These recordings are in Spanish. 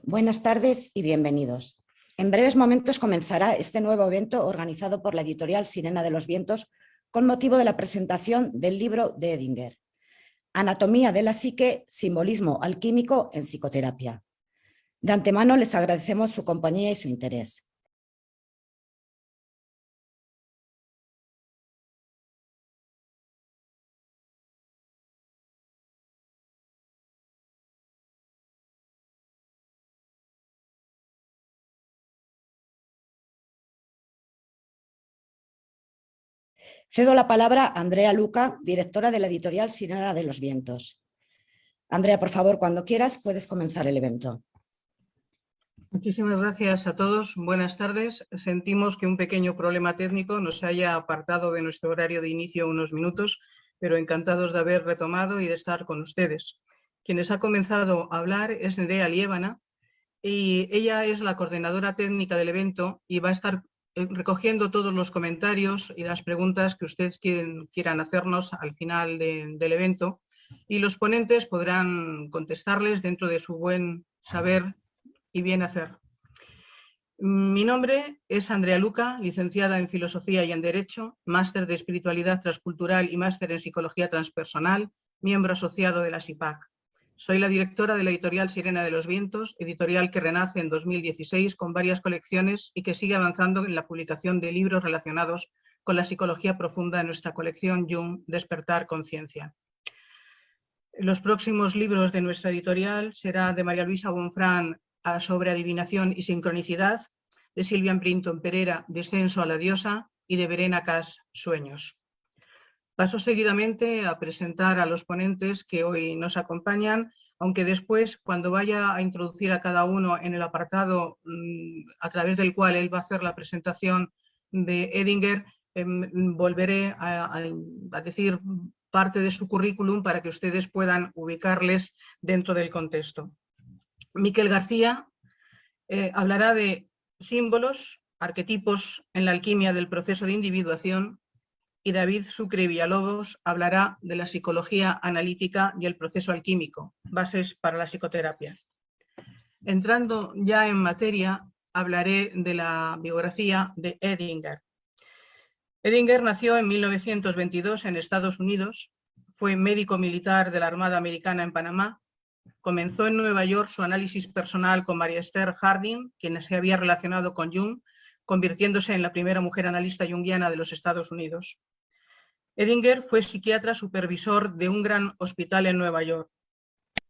Buenas tardes y bienvenidos. En breves momentos comenzará este nuevo evento organizado por la editorial Sirena de los Vientos con motivo de la presentación del libro de Edinger, Anatomía de la psique, simbolismo alquímico en psicoterapia. De antemano les agradecemos su compañía y su interés. Cedo la palabra a Andrea Luca, directora de la editorial Sirena de los Vientos. Andrea, por favor, cuando quieras puedes comenzar el evento. Muchísimas gracias a todos. Buenas tardes. Sentimos que un pequeño problema técnico nos haya apartado de nuestro horario de inicio unos minutos, pero encantados de haber retomado y de estar con ustedes. Quienes ha comenzado a hablar es Nerea Liébana y ella es la coordinadora técnica del evento y va a estar recogiendo todos los comentarios y las preguntas que ustedes quieran hacernos al final del evento, y los ponentes podrán contestarles dentro de su buen saber y bien hacer. Mi nombre es Andrea Luca, licenciada en Filosofía y en Derecho, máster de Espiritualidad Transcultural y máster en Psicología Transpersonal, miembro asociado de la SIPAC. Soy la directora de la editorial Sirena de los Vientos, editorial que renace en 2016 con varias colecciones y que sigue avanzando en la publicación de libros relacionados con la psicología profunda en nuestra colección Jung, Despertar Conciencia. Los próximos libros de nuestra editorial será de María Luisa Bonfrán sobre adivinación y sincronicidad, de Silvia Brinton Pereira, Descenso a la diosa, y de Verena Cas, Sueños. Paso seguidamente a presentar a los ponentes que hoy nos acompañan, aunque después, cuando vaya a introducir a cada uno en el apartado a través del cual él va a hacer la presentación de Edinger, volveré a decir parte de su currículum para que ustedes puedan ubicarles dentro del contexto. Miquel García hablará de símbolos, arquetipos en la alquimia del proceso de individuación, y David Sucre Villalobos hablará de la psicología analítica y el proceso alquímico, bases para la psicoterapia. Entrando ya en materia, hablaré de la biografía de Edinger. Edinger nació en 1922 en Estados Unidos, fue médico militar de la Armada Americana en Panamá. Comenzó en Nueva York su análisis personal con María Esther Harding, quien se había relacionado con Jung, convirtiéndose en la primera mujer analista junguiana de los Estados Unidos. Edinger fue psiquiatra supervisor de un gran hospital en Nueva York.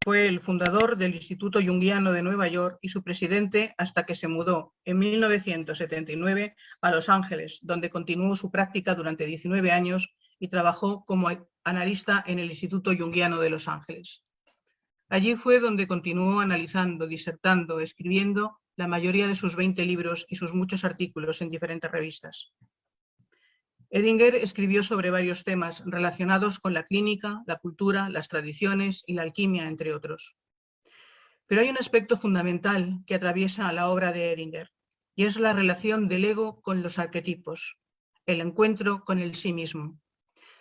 Fue el fundador del Instituto Junguiano de Nueva York y su presidente hasta que se mudó en 1979 a Los Ángeles, donde continuó su práctica durante 19 años y trabajó como analista en el Instituto Junguiano de Los Ángeles. Allí fue donde continuó analizando, disertando, escribiendo la mayoría de sus 20 libros y sus muchos artículos en diferentes revistas. Edinger escribió sobre varios temas relacionados con la clínica, la cultura, las tradiciones y la alquimia, entre otros. Pero hay un aspecto fundamental que atraviesa la obra de Edinger, y es la relación del ego con los arquetipos, el encuentro con el sí mismo.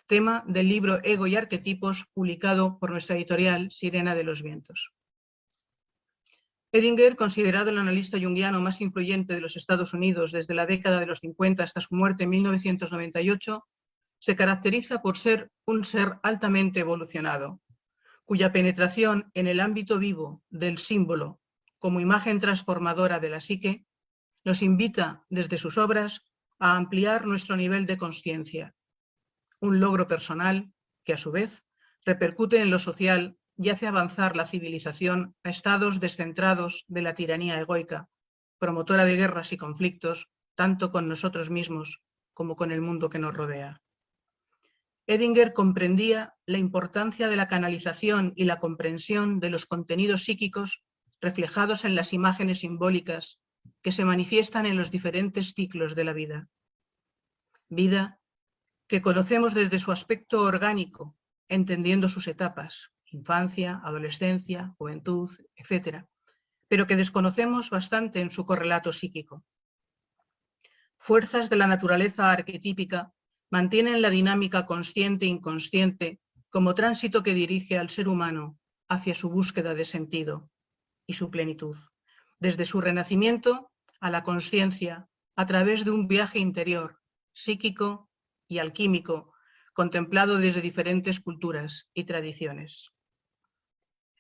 Tema del libro Ego y Arquetipos, publicado por nuestra editorial Sirena de los Vientos. Edinger, considerado el analista junguiano más influyente de los Estados Unidos desde la década de los 50 hasta su muerte en 1998, se caracteriza por ser un ser altamente evolucionado, cuya penetración en el ámbito vivo del símbolo como imagen transformadora de la psique nos invita desde sus obras a ampliar nuestro nivel de consciencia, un logro personal que a su vez repercute en lo social y hace avanzar la civilización a estados descentrados de la tiranía egoica, promotora de guerras y conflictos, tanto con nosotros mismos como con el mundo que nos rodea. Edinger comprendía la importancia de la canalización y la comprensión de los contenidos psíquicos reflejados en las imágenes simbólicas que se manifiestan en los diferentes ciclos de la vida. Vida que conocemos desde su aspecto orgánico, entendiendo sus etapas, infancia, adolescencia, juventud, etc., pero que desconocemos bastante en su correlato psíquico. Fuerzas de la naturaleza arquetípica mantienen la dinámica consciente e inconsciente como tránsito que dirige al ser humano hacia su búsqueda de sentido y su plenitud. desde su renacimiento a la consciencia, a través de un viaje interior, psíquico y alquímico, contemplado desde diferentes culturas y tradiciones.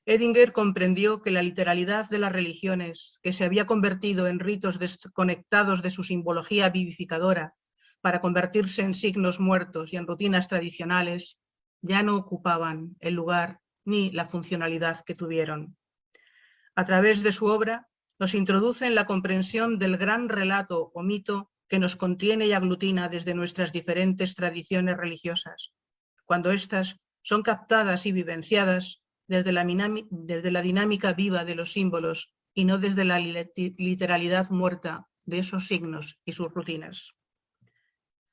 Edinger comprendió que la literalidad de las religiones, que se había convertido en ritos desconectados de su simbología vivificadora para convertirse en signos muertos y en rutinas tradicionales, ya no ocupaban el lugar ni la funcionalidad que tuvieron. A través de su obra, nos introduce en la comprensión del gran relato o mito que nos contiene y aglutina desde nuestras diferentes tradiciones religiosas, cuando éstas son captadas y vivenciadas desde la dinámica viva de los símbolos y no desde la literalidad muerta de esos signos y sus rutinas.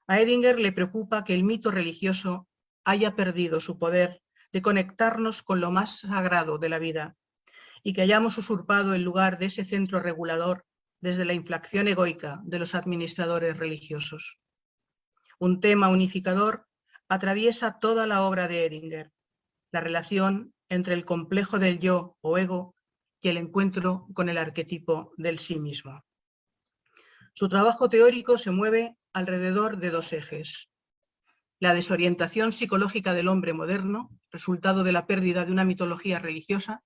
A Edinger le preocupa que el mito religioso haya perdido su poder de conectarnos con lo más sagrado de la vida y que hayamos usurpado el lugar de ese centro regulador desde la inflación egoica de los administradores religiosos. Un tema unificador atraviesa toda la obra de Edinger, la relación entre el complejo del yo o ego y el encuentro con el arquetipo del sí mismo. Su trabajo teórico se mueve alrededor de dos ejes: la desorientación psicológica del hombre moderno, resultado de la pérdida de una mitología religiosa,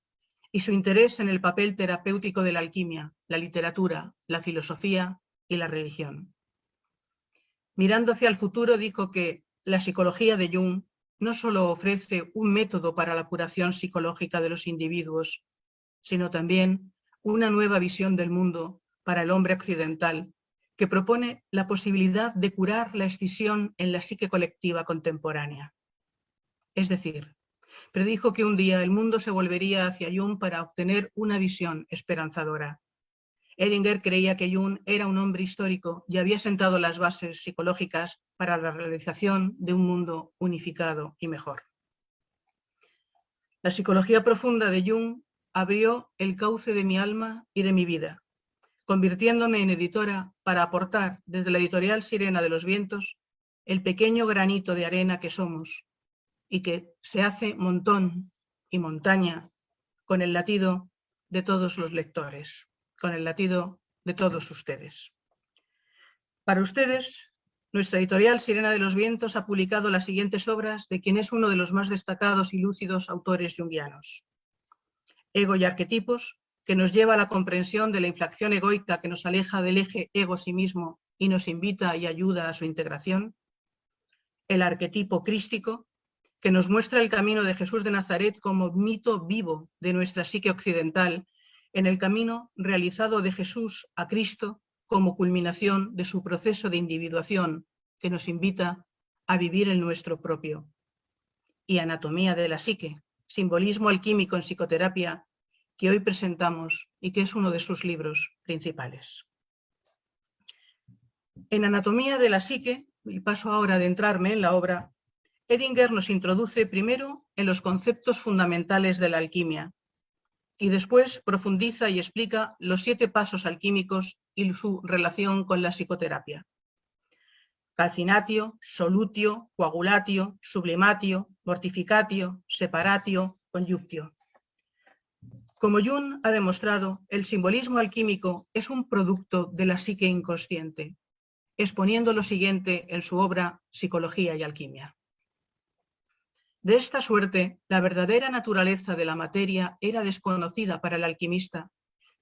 y su interés en el papel terapéutico de la alquimia, la literatura, la filosofía y la religión. Mirando hacia el futuro, dijo que la psicología de Jung no solo ofrece un método para la curación psicológica de los individuos, sino también una nueva visión del mundo para el hombre occidental, que propone la posibilidad de curar la escisión en la psique colectiva contemporánea. Es decir, predijo que un día el mundo se volvería hacia Jung para obtener una visión esperanzadora. Edinger creía que Jung era un hombre histórico y había sentado las bases psicológicas para la realización de un mundo unificado y mejor. La psicología profunda de Jung abrió el cauce de mi alma y de mi vida, convirtiéndome en editora para aportar desde la editorial Sirena de los Vientos el pequeño granito de arena que somos y que se hace montón y montaña con el latido de todos los lectores, con el latido de todos ustedes. Para ustedes, nuestra editorial Sirena de los Vientos ha publicado las siguientes obras de quien es uno de los más destacados y lúcidos autores junguianos: Ego y arquetipos, que nos lleva a la comprensión de la inflación egoica que nos aleja del eje ego-sí mismo y nos invita y ayuda a su integración; el arquetipo crístico, que nos muestra el camino de Jesús de Nazaret como mito vivo de nuestra psique occidental, en el camino realizado de Jesús a Cristo como culminación de su proceso de individuación, que nos invita a vivir el nuestro propio; y Anatomía de la psique, simbolismo alquímico en psicoterapia, que hoy presentamos y que es uno de sus libros principales. En Anatomía de la psique, y paso ahora a adentrarme en la obra, Edinger nos introduce primero en los conceptos fundamentales de la alquimia y después profundiza y explica los 7 pasos alquímicos y su relación con la psicoterapia: calcinatio, solutio, coagulatio, sublimatio, mortificatio, separatio, conjunctio. Como Jung ha demostrado, el simbolismo alquímico es un producto de la psique inconsciente, exponiendo lo siguiente en su obra Psicología y Alquimia. De esta suerte, la verdadera naturaleza de la materia era desconocida para el alquimista,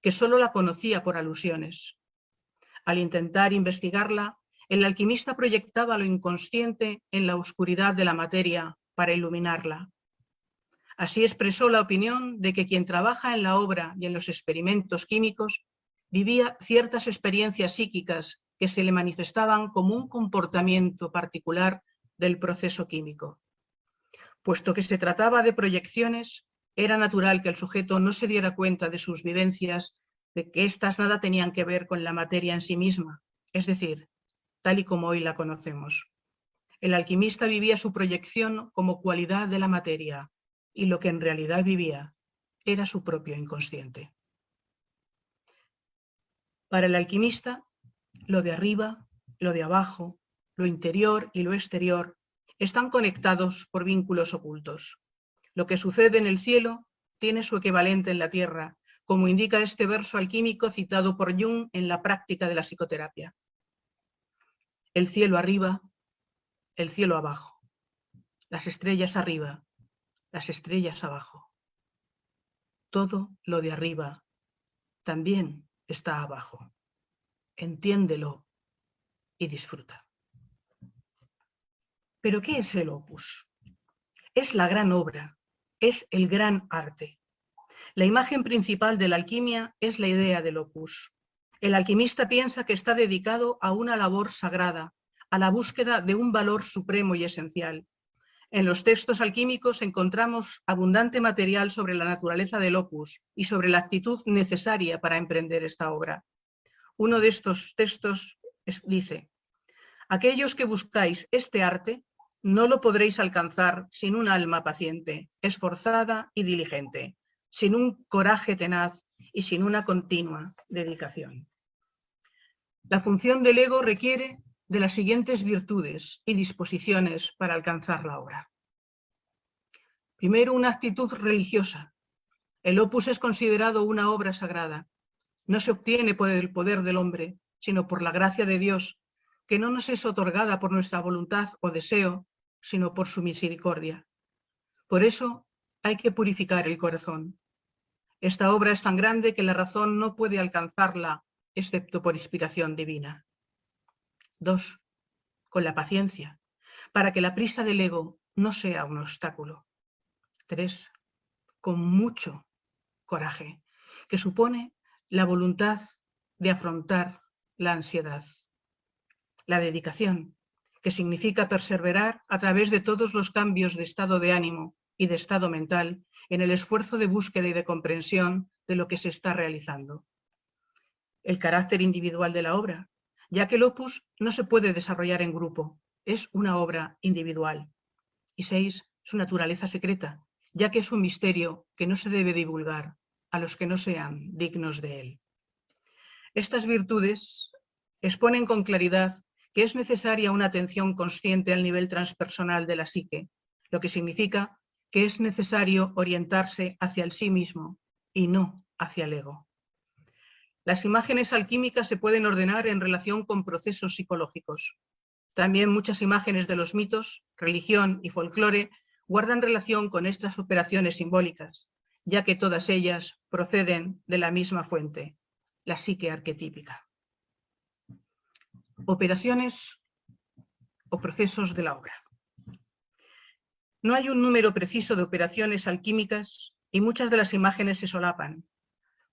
que solo la conocía por alusiones. Al intentar investigarla, el alquimista proyectaba lo inconsciente en la oscuridad de la materia para iluminarla. Así expresó la opinión de que quien trabaja en la obra y en los experimentos químicos vivía ciertas experiencias psíquicas que se le manifestaban como un comportamiento particular del proceso químico. Puesto que se trataba de proyecciones, era natural que el sujeto no se diera cuenta de sus vivencias, de que éstas nada tenían que ver con la materia en sí misma, es decir, tal y como hoy la conocemos. El alquimista vivía su proyección como cualidad de la materia, y lo que en realidad vivía era su propio inconsciente. Para el alquimista, lo de arriba, lo de abajo, lo interior y lo exterior están conectados por vínculos ocultos. Lo que sucede en el cielo tiene su equivalente en la tierra, como indica este verso alquímico citado por Jung en la práctica de la psicoterapia. El cielo arriba, el cielo abajo. Las estrellas arriba, las estrellas abajo. Todo lo de arriba también está abajo. Entiéndelo y disfruta. ¿Pero qué es el opus? Es la gran obra, es el gran arte. La imagen principal de la alquimia es la idea del opus. El alquimista piensa que está dedicado a una labor sagrada, a la búsqueda de un valor supremo y esencial. En los textos alquímicos encontramos abundante material sobre la naturaleza del opus y sobre la actitud necesaria para emprender esta obra. Uno de estos textos dice: aquellos que buscáis este arte no lo podréis alcanzar sin un alma paciente, esforzada y diligente, sin un coraje tenaz y sin una continua dedicación. La función del ego requiere de las siguientes virtudes y disposiciones para alcanzar la obra. Primero, una actitud religiosa. El opus es considerado una obra sagrada. No se obtiene por el poder del hombre, sino por la gracia de Dios, que no nos es otorgada por nuestra voluntad o deseo, sino por su misericordia. Por eso hay que purificar el corazón. Esta obra es tan grande que la razón no puede alcanzarla, excepto por inspiración divina. 2. Con la paciencia, para que la prisa del ego no sea un obstáculo. 3. Con mucho coraje, que supone la voluntad de afrontar la ansiedad. La dedicación, que significa perseverar a través de todos los cambios de estado de ánimo y de estado mental en el esfuerzo de búsqueda y de comprensión de lo que se está realizando. El carácter individual de la obra, ya que el opus no se puede desarrollar en grupo, es una obra individual. Y 6, su naturaleza secreta, ya que es un misterio que no se debe divulgar a los que no sean dignos de él. Estas virtudes exponen con claridad que es necesaria una atención consciente al nivel transpersonal de la psique, lo que significa que es necesario orientarse hacia el sí mismo y no hacia el ego. Las imágenes alquímicas se pueden ordenar en relación con procesos psicológicos. También muchas imágenes de los mitos, religión y folclore guardan relación con estas operaciones simbólicas, ya que todas ellas proceden de la misma fuente, la psique arquetípica. Operaciones o procesos de la obra. No hay un número preciso de operaciones alquímicas y muchas de las imágenes se solapan.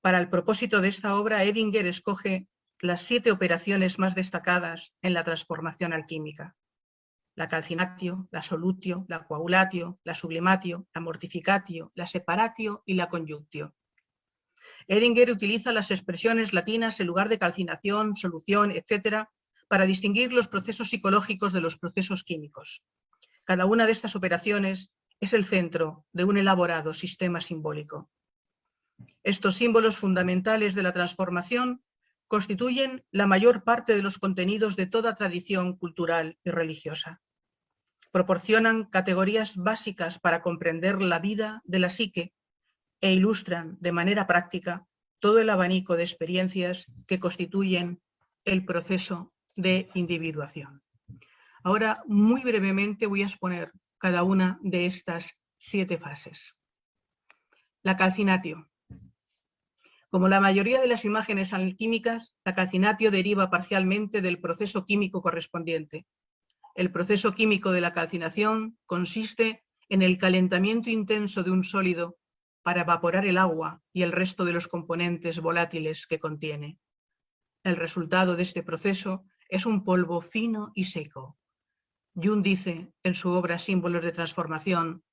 Para el propósito de esta obra, Edinger escoge las 7 operaciones más destacadas en la transformación alquímica: la calcinatio, la solutio, la coagulatio, la sublimatio, la mortificatio, la separatio y la conjunctio. Edinger utiliza las expresiones latinas en lugar de calcinación, solución, etc., para distinguir los procesos psicológicos de los procesos químicos. Cada una de estas operaciones es el centro de un elaborado sistema simbólico. Estos símbolos fundamentales de la transformación constituyen la mayor parte de los contenidos de toda tradición cultural y religiosa. Proporcionan categorías básicas para comprender la vida de la psique e ilustran de manera práctica todo el abanico de experiencias que constituyen el proceso de individuación. Ahora, muy brevemente, voy a exponer cada una de estas 7 fases. La calcinatio. Como la mayoría de las imágenes alquímicas, la calcinatio deriva parcialmente del proceso químico correspondiente. El proceso químico de la calcinación consiste en el calentamiento intenso de un sólido para evaporar el agua y el resto de los componentes volátiles que contiene. El resultado de este proceso es un polvo fino y seco. Jung dice en su obra Símbolos de transformación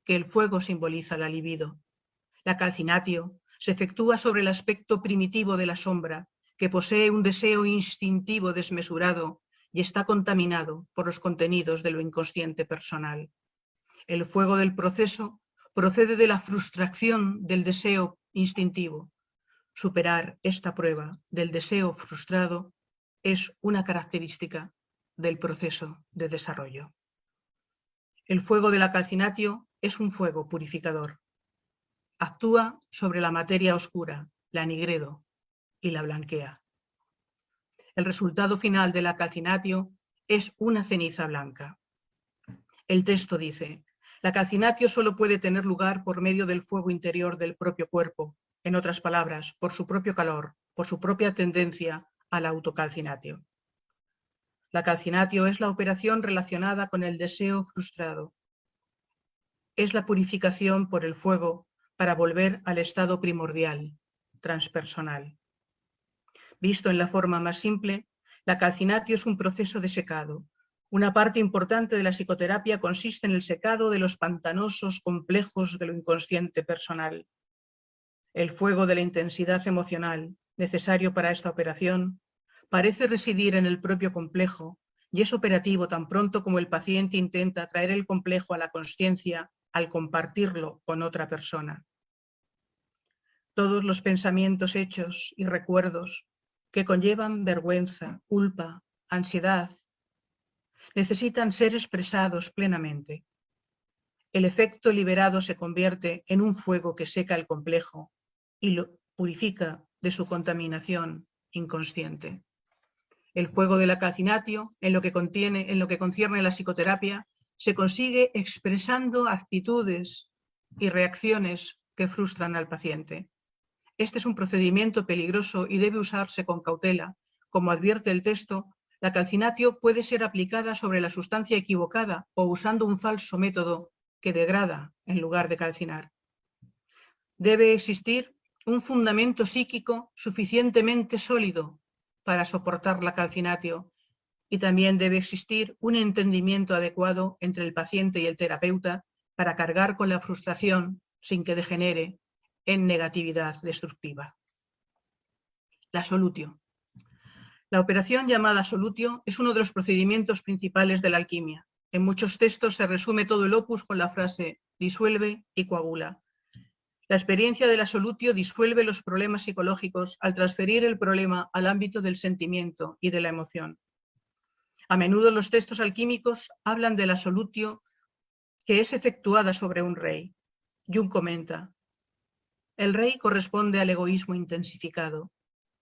que el fuego simboliza la libido. La calcinatio se efectúa sobre el aspecto primitivo de la sombra, que posee un deseo instintivo desmesurado y está contaminado por los contenidos de lo inconsciente personal. El fuego del proceso procede de la frustración del deseo instintivo. Superar esta prueba del deseo frustrado es una característica del proceso de desarrollo. El fuego de la calcinatio es un fuego purificador. actúa sobre la materia oscura, la nigredo, y la blanquea. El resultado final de la calcinatio es una ceniza blanca. El texto dice: la calcinatio solo puede tener lugar por medio del fuego interior del propio cuerpo, en otras palabras, por su propio calor, por su propia tendencia a la autocalcinatio. La calcinatio es la operación relacionada con el deseo frustrado. Es la purificación por el fuego para volver al estado primordial, transpersonal. Visto en la forma más simple, la calcinatio es un proceso de secado. Una parte importante de la psicoterapia consiste en el secado de los pantanosos complejos de lo inconsciente personal. El fuego de la intensidad emocional, necesario para esta operación, parece residir en el propio complejo y es operativo tan pronto como el paciente intenta traer el complejo a la consciencia al compartirlo con otra persona. Todos los pensamientos, hechos y recuerdos que conllevan vergüenza, culpa, ansiedad, necesitan ser expresados plenamente. El efecto liberado se convierte en un fuego que seca el complejo y lo purifica de su contaminación inconsciente. El fuego de la calcinatio, en lo que concierne la psicoterapia, se consigue expresando actitudes y reacciones que frustran al paciente. Este es un procedimiento peligroso y debe usarse con cautela. Como advierte el texto, la calcinatio puede ser aplicada sobre la sustancia equivocada o usando un falso método que degrada en lugar de calcinar. Debe existir un fundamento psíquico suficientemente sólido para soportar la calcinatio y también debe existir un entendimiento adecuado entre el paciente y el terapeuta para cargar con la frustración sin que degenere en negatividad destructiva. La solutio. La operación llamada solutio es uno de los procedimientos principales de la alquimia. En muchos textos se resume todo el opus con la frase disuelve y coagula. La experiencia de la solutio disuelve los problemas psicológicos al transferir el problema al ámbito del sentimiento y de la emoción. A menudo los textos alquímicos hablan de la solutio que es efectuada sobre un rey. Jung comenta: el rey corresponde al egoísmo intensificado.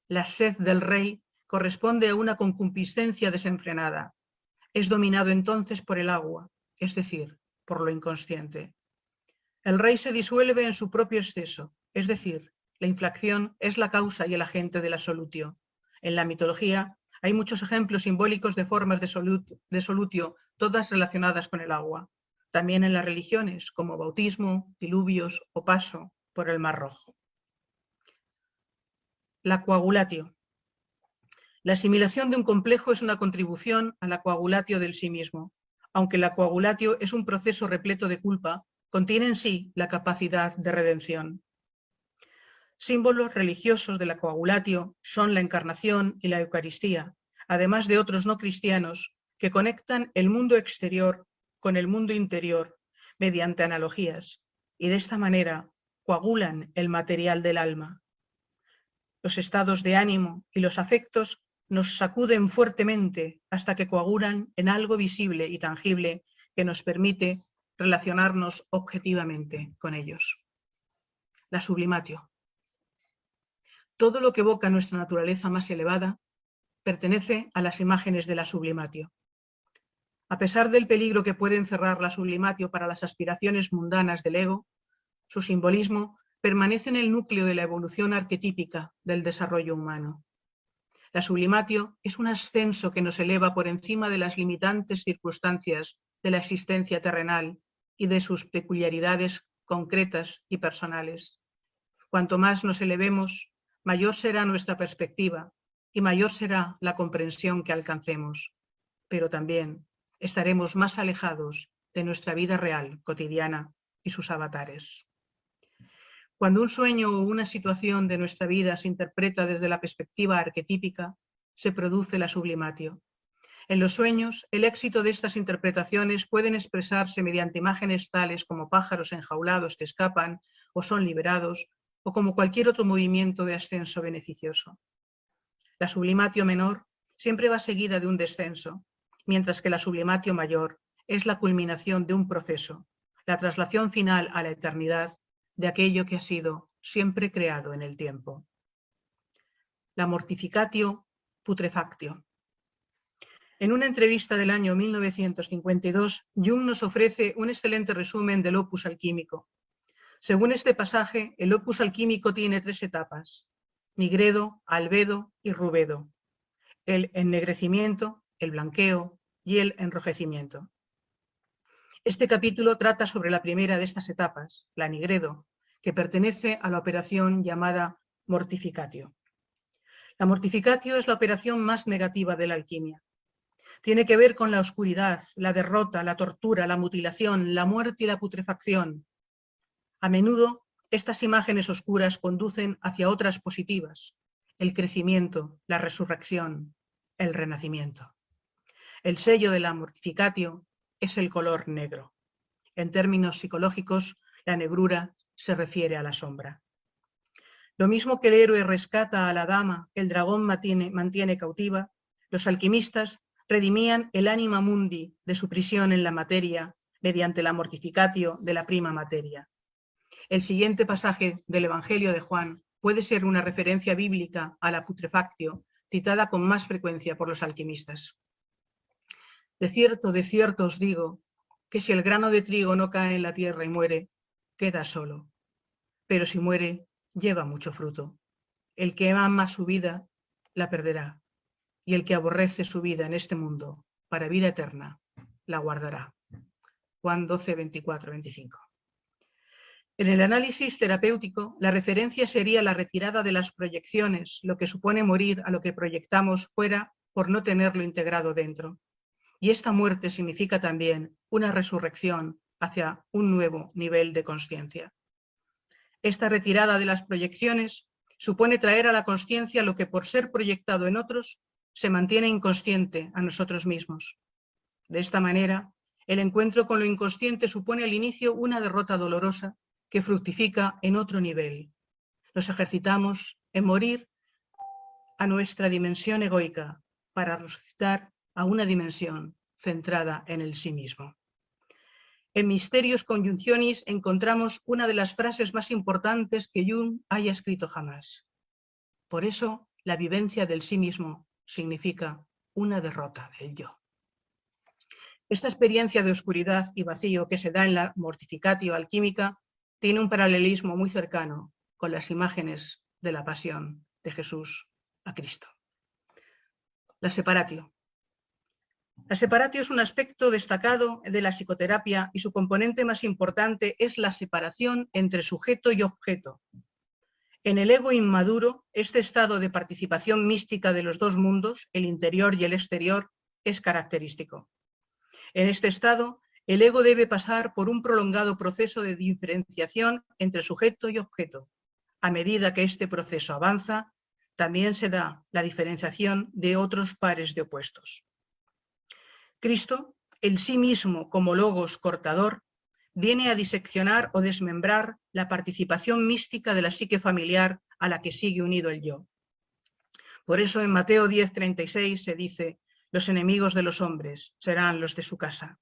La sed del rey corresponde a una concupiscencia desenfrenada. Es dominado entonces por el agua, es decir, por lo inconsciente. El rey se disuelve en su propio exceso, es decir, la inflación es la causa y el agente de la solutio. En la mitología hay muchos ejemplos simbólicos de formas de solutio, todas relacionadas con el agua. También en las religiones, como bautismo, diluvios o paso por el Mar Rojo. La coagulatio. La asimilación de un complejo es una contribución a la coagulatio del sí mismo. Aunque la coagulatio es un proceso repleto de culpa, contiene en sí la capacidad de redención. Símbolos religiosos de la coagulatio son la encarnación y la Eucaristía, además de otros no cristianos que conectan el mundo exterior con el mundo interior mediante analogías y de esta manera coagulan el material del alma. Los estados de ánimo y los afectos nos sacuden fuertemente hasta que coagulan en algo visible y tangible que nos permite relacionarnos objetivamente con ellos. La sublimatio. Todo lo que evoca nuestra naturaleza más elevada pertenece a las imágenes de la sublimatio. A pesar del peligro que puede encerrar la sublimatio para las aspiraciones mundanas del ego, su simbolismo permanece en el núcleo de la evolución arquetípica del desarrollo humano. La sublimatio es un ascenso que nos eleva por encima de las limitantes circunstancias de la existencia terrenal y de sus peculiaridades concretas y personales. Cuanto más nos elevemos, mayor será nuestra perspectiva y mayor será la comprensión que alcancemos. Pero también estaremos más alejados de nuestra vida real, cotidiana y sus avatares. Cuando un sueño o una situación de nuestra vida se interpreta desde la perspectiva arquetípica, se produce la sublimatio. En los sueños, el éxito de estas interpretaciones pueden expresarse mediante imágenes tales como pájaros enjaulados que escapan o son liberados, o como cualquier otro movimiento de ascenso beneficioso. La sublimatio menor siempre va seguida de un descenso, mientras que la sublimatio mayor es la culminación de un proceso, la traslación final a la eternidad de aquello que ha sido siempre creado en el tiempo. La mortificatio putrefactio. En una entrevista del año 1952, Jung nos ofrece un excelente resumen del opus alquímico. Según este pasaje, el opus alquímico tiene 3 etapas: nigredo, albedo y rubedo, el ennegrecimiento, el blanqueo y el enrojecimiento. Este capítulo trata sobre la primera de estas etapas, la nigredo, que pertenece a la operación llamada mortificatio. La mortificatio es la operación más negativa de la alquimia. Tiene que ver con la oscuridad, la derrota, la tortura, la mutilación, la muerte y la putrefacción. A menudo, estas imágenes oscuras conducen hacia otras positivas: el crecimiento, la resurrección, el renacimiento. El sello de la mortificatio es el color negro. En términos psicológicos, la negrura se refiere a la sombra. Lo mismo que el héroe rescata a la dama que el dragón mantiene cautiva, los alquimistas redimían el anima mundi de su prisión en la materia mediante la mortificatio de la prima materia. El siguiente pasaje del Evangelio de Juan puede ser una referencia bíblica a la putrefactio, citada con más frecuencia por los alquimistas. De cierto os digo, que si el grano de trigo no cae en la tierra y muere, queda solo. Pero si muere, lleva mucho fruto. El que ama su vida, la perderá. Y el que aborrece su vida en este mundo, para vida eterna, la guardará. Juan 12, 24, 25. En el análisis terapéutico, la referencia sería la retirada de las proyecciones, lo que supone morir a lo que proyectamos fuera por no tenerlo integrado dentro. Y esta muerte significa también una resurrección hacia un nuevo nivel de consciencia. Esta retirada de las proyecciones supone traer a la consciencia lo que por ser proyectado en otros se mantiene inconsciente a nosotros mismos. De esta manera, el encuentro con lo inconsciente supone al inicio una derrota dolorosa que fructifica en otro nivel. Nos ejercitamos en morir a nuestra dimensión egoica para resucitar a una dimensión centrada en el sí mismo. En Mysterius Conjunctionis encontramos una de las frases más importantes que Jung haya escrito jamás. Por eso, la vivencia del sí mismo significa una derrota del yo. Esta experiencia de oscuridad y vacío que se da en la mortificatio alquímica tiene un paralelismo muy cercano con las imágenes de la pasión de Jesús a Cristo. La separatio. La separatio es un aspecto destacado de la psicoterapia y su componente más importante es la separación entre sujeto y objeto. En el ego inmaduro, este estado de participación mística de los dos mundos, el interior y el exterior, es característico. En este estado, el ego debe pasar por un prolongado proceso de diferenciación entre sujeto y objeto. A medida que este proceso avanza, también se da la diferenciación de otros pares de opuestos. Cristo, el sí mismo como logos cortador, viene a diseccionar o desmembrar la participación mística de la psique familiar a la que sigue unido el yo. Por eso en Mateo 10:36 se dice: los enemigos de los hombres serán los de su casa.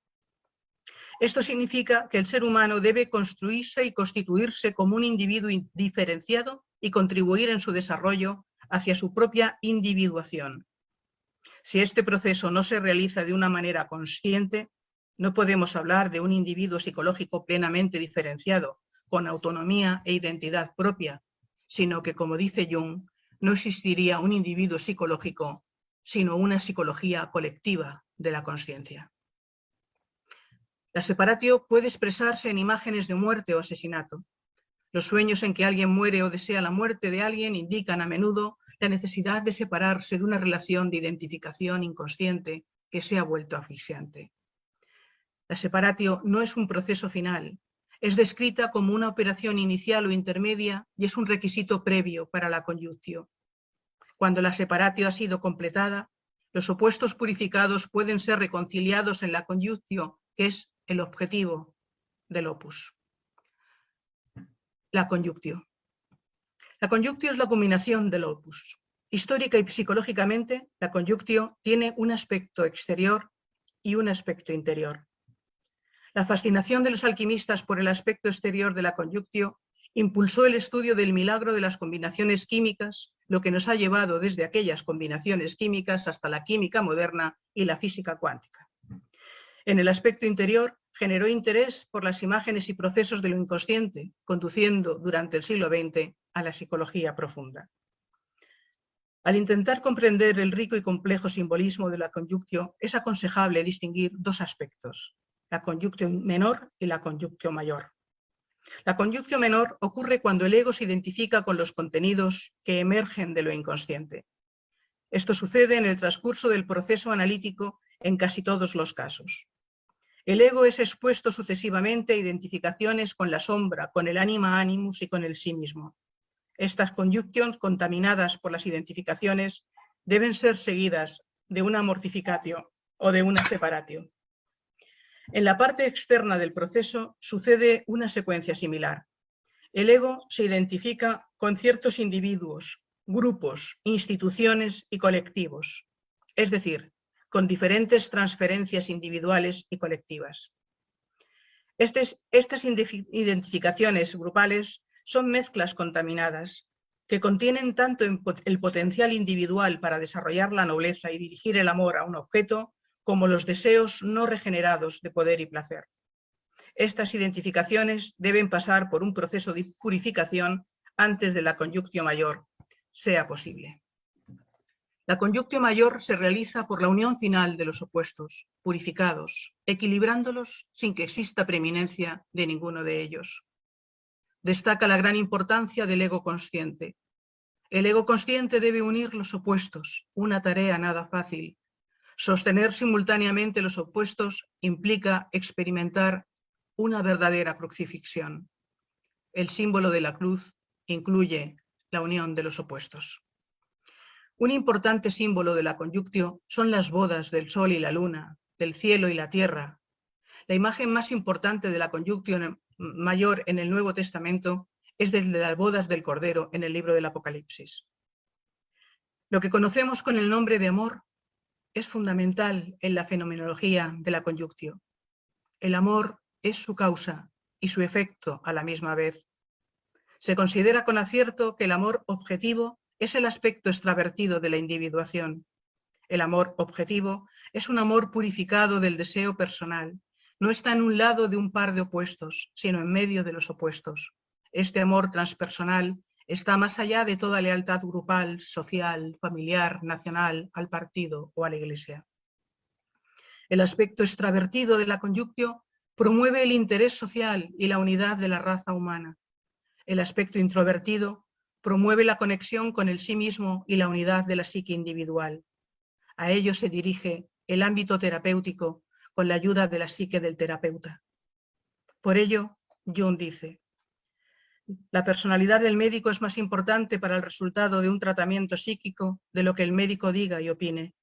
Esto significa que el ser humano debe construirse y constituirse como un individuo diferenciado y contribuir en su desarrollo hacia su propia individuación. Si este proceso no se realiza de una manera consciente, no podemos hablar de un individuo psicológico plenamente diferenciado, con autonomía e identidad propia, sino que, como dice Jung, no existiría un individuo psicológico, sino una psicología colectiva de la consciencia. La separatio puede expresarse en imágenes de muerte o asesinato. Los sueños en que alguien muere o desea la muerte de alguien indican a menudo la necesidad de separarse de una relación de identificación inconsciente que se ha vuelto asfixiante. La separatio no es un proceso final, es descrita como una operación inicial o intermedia y es un requisito previo para la conjunctio. Cuando la separatio ha sido completada, los opuestos purificados pueden ser reconciliados en la conjunctio, que es el objetivo del opus. La conjunctio. La conjunctio es la culminación del opus. Histórica y psicológicamente, la conjunctio tiene un aspecto exterior y un aspecto interior. La fascinación de los alquimistas por el aspecto exterior de la conjunctio impulsó el estudio del milagro de las combinaciones químicas, lo que nos ha llevado desde aquellas combinaciones químicas hasta la química moderna y la física cuántica. En el aspecto interior, generó interés por las imágenes y procesos de lo inconsciente, conduciendo durante el siglo XX a la psicología profunda. Al intentar comprender el rico y complejo simbolismo de la conjunctio, es aconsejable distinguir dos aspectos, la conjunctio menor y la conjunctio mayor. La conjunctio menor ocurre cuando el ego se identifica con los contenidos que emergen de lo inconsciente. Esto sucede en el transcurso del proceso analítico en casi todos los casos. El ego es expuesto sucesivamente a identificaciones con la sombra, con el anima animus y con el sí mismo. Estas conjunctions contaminadas por las identificaciones deben ser seguidas de una mortificatio o de una separatio. En la parte externa del proceso sucede una secuencia similar. El ego se identifica con ciertos individuos, grupos, instituciones y colectivos, es decir, con diferentes transferencias individuales y colectivas. Estas identificaciones grupales son mezclas contaminadas que contienen tanto el potencial individual para desarrollar la nobleza y dirigir el amor a un objeto, como los deseos no regenerados de poder y placer. Estas identificaciones deben pasar por un proceso de purificación antes de la conjunctio mayor sea posible. La conjunctio mayor se realiza por la unión final de los opuestos, purificados, equilibrándolos sin que exista preeminencia de ninguno de ellos. Destaca la gran importancia del ego consciente. El ego consciente debe unir los opuestos, una tarea nada fácil. Sostener simultáneamente los opuestos implica experimentar una verdadera crucifixión. El símbolo de la cruz incluye la unión de los opuestos. Un importante símbolo de la conjunctio son las bodas del sol y la luna, del cielo y la tierra. La imagen más importante de la conjunctio mayor en el Nuevo Testamento es de las bodas del Cordero en el libro del Apocalipsis. Lo que conocemos con el nombre de amor es fundamental en la fenomenología de la conjunctio. El amor es su causa y su efecto a la misma vez. Se considera con acierto que el amor objetivo es el aspecto extravertido de la individuación. El amor objetivo es un amor purificado del deseo personal. No está en un lado de un par de opuestos, sino en medio de los opuestos. Este amor transpersonal está más allá de toda lealtad grupal, social, familiar, nacional, al partido o a la Iglesia. El aspecto extravertido de la conjunctio promueve el interés social y la unidad de la raza humana. El aspecto introvertido promueve la conexión con el sí mismo y la unidad de la psique individual. A ello se dirige el ámbito terapéutico con la ayuda de la psique del terapeuta. Por ello, Jung dice: la personalidad del médico es más importante para el resultado de un tratamiento psíquico de lo que el médico diga y opine.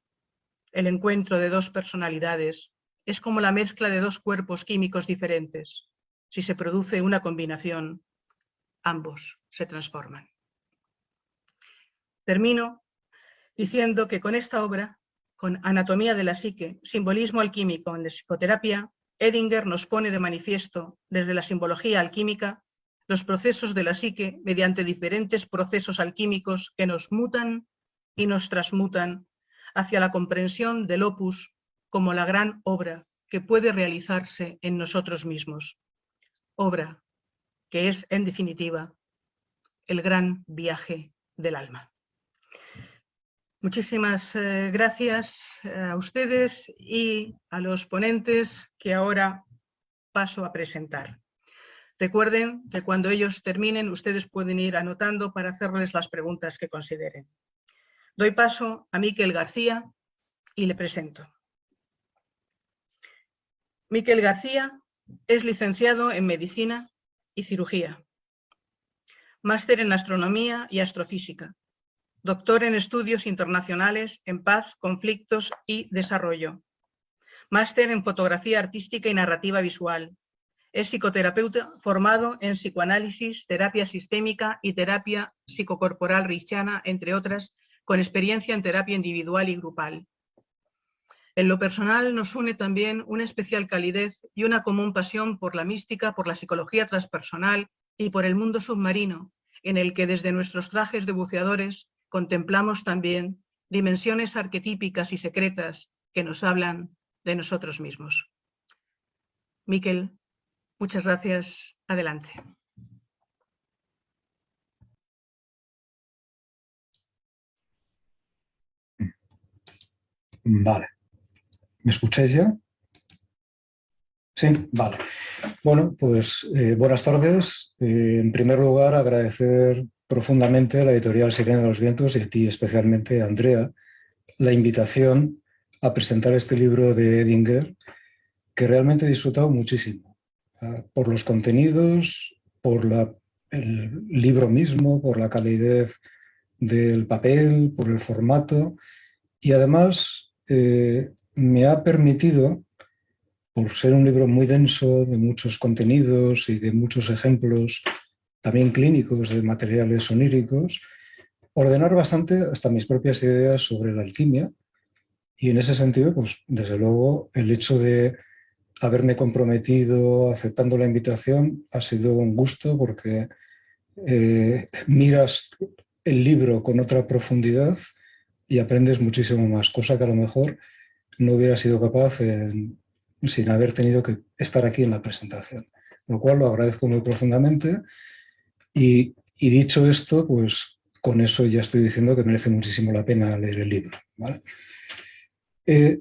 El encuentro de dos personalidades es como la mezcla de dos cuerpos químicos diferentes. Si se produce una combinación, ambos se transforman. Termino diciendo que con esta obra, con Anatomía de la psique, simbolismo alquímico en la psicoterapia, Edinger nos pone de manifiesto, desde la simbología alquímica, los procesos de la psique mediante diferentes procesos alquímicos que nos mutan y nos transmutan hacia la comprensión del opus como la gran obra que puede realizarse en nosotros mismos. Obra que es, en definitiva, el gran viaje del alma. Muchísimas gracias a ustedes y a los ponentes que ahora paso a presentar. Recuerden que cuando ellos terminen, ustedes pueden ir anotando para hacerles las preguntas que consideren. Doy paso a Miquel García y le presento. Miquel García es licenciado en Medicina y Cirugía, máster en Astronomía y Astrofísica, doctor en Estudios Internacionales en Paz, Conflictos y Desarrollo, máster en Fotografía Artística y Narrativa Visual. Es psicoterapeuta formado en psicoanálisis, terapia sistémica y terapia psicocorporal reichiana, entre otras, con experiencia en terapia individual y grupal. En lo personal nos une también una especial calidez y una común pasión por la mística, por la psicología transpersonal y por el mundo submarino, en el que desde nuestros trajes de buceadores contemplamos también dimensiones arquetípicas y secretas que nos hablan de nosotros mismos. Miquel, muchas gracias. Adelante. Vale. ¿Me escucháis ya? Sí, vale. Bueno, pues buenas tardes. En primer lugar, agradecer profundamente a la editorial Sirena de los Vientos y a ti especialmente, Andrea, la invitación a presentar este libro de Edinger, que realmente he disfrutado muchísimo, por los contenidos, por el libro mismo, por la calidez del papel, por el formato, y además me ha permitido, por ser un libro muy denso, de muchos contenidos y de muchos ejemplos también clínicos de materiales oníricos, ordenar bastante hasta mis propias ideas sobre la alquimia. Y en ese sentido, pues desde luego, el hecho de haberme comprometido aceptando la invitación ha sido un gusto, porque miras el libro con otra profundidad y aprendes muchísimo más, cosa que a lo mejor no hubiera sido capaz sin haber tenido que estar aquí en la presentación. Lo cual lo agradezco muy profundamente y dicho esto, pues con eso ya estoy diciendo que merece muchísimo la pena leer el libro, ¿vale?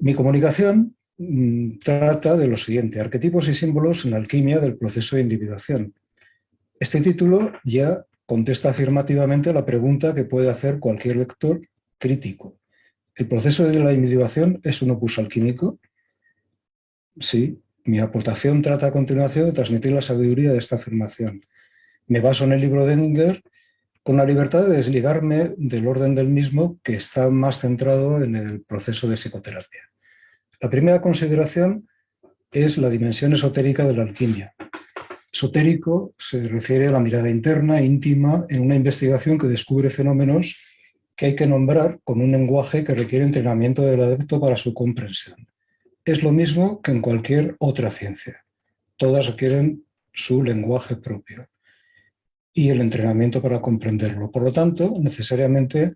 Mi comunicación trata de lo siguiente: arquetipos y símbolos en la alquimia del proceso de individuación. Este título ya contesta afirmativamente a la pregunta que puede hacer cualquier lector crítico. ¿El proceso de la individuación es un opus alquímico? Sí. Mi aportación trata a continuación de transmitir la sabiduría de esta afirmación. Me baso en el libro de Edinger con la libertad de desligarme del orden del mismo, que está más centrado en el proceso de psicoterapia. La primera consideración es la dimensión esotérica de la alquimia. Esotérico se refiere a la mirada interna, íntima, en una investigación que descubre fenómenos que hay que nombrar con un lenguaje que requiere entrenamiento del adepto para su comprensión. Es lo mismo que en cualquier otra ciencia. Todas requieren su lenguaje propio y el entrenamiento para comprenderlo. Por lo tanto, necesariamente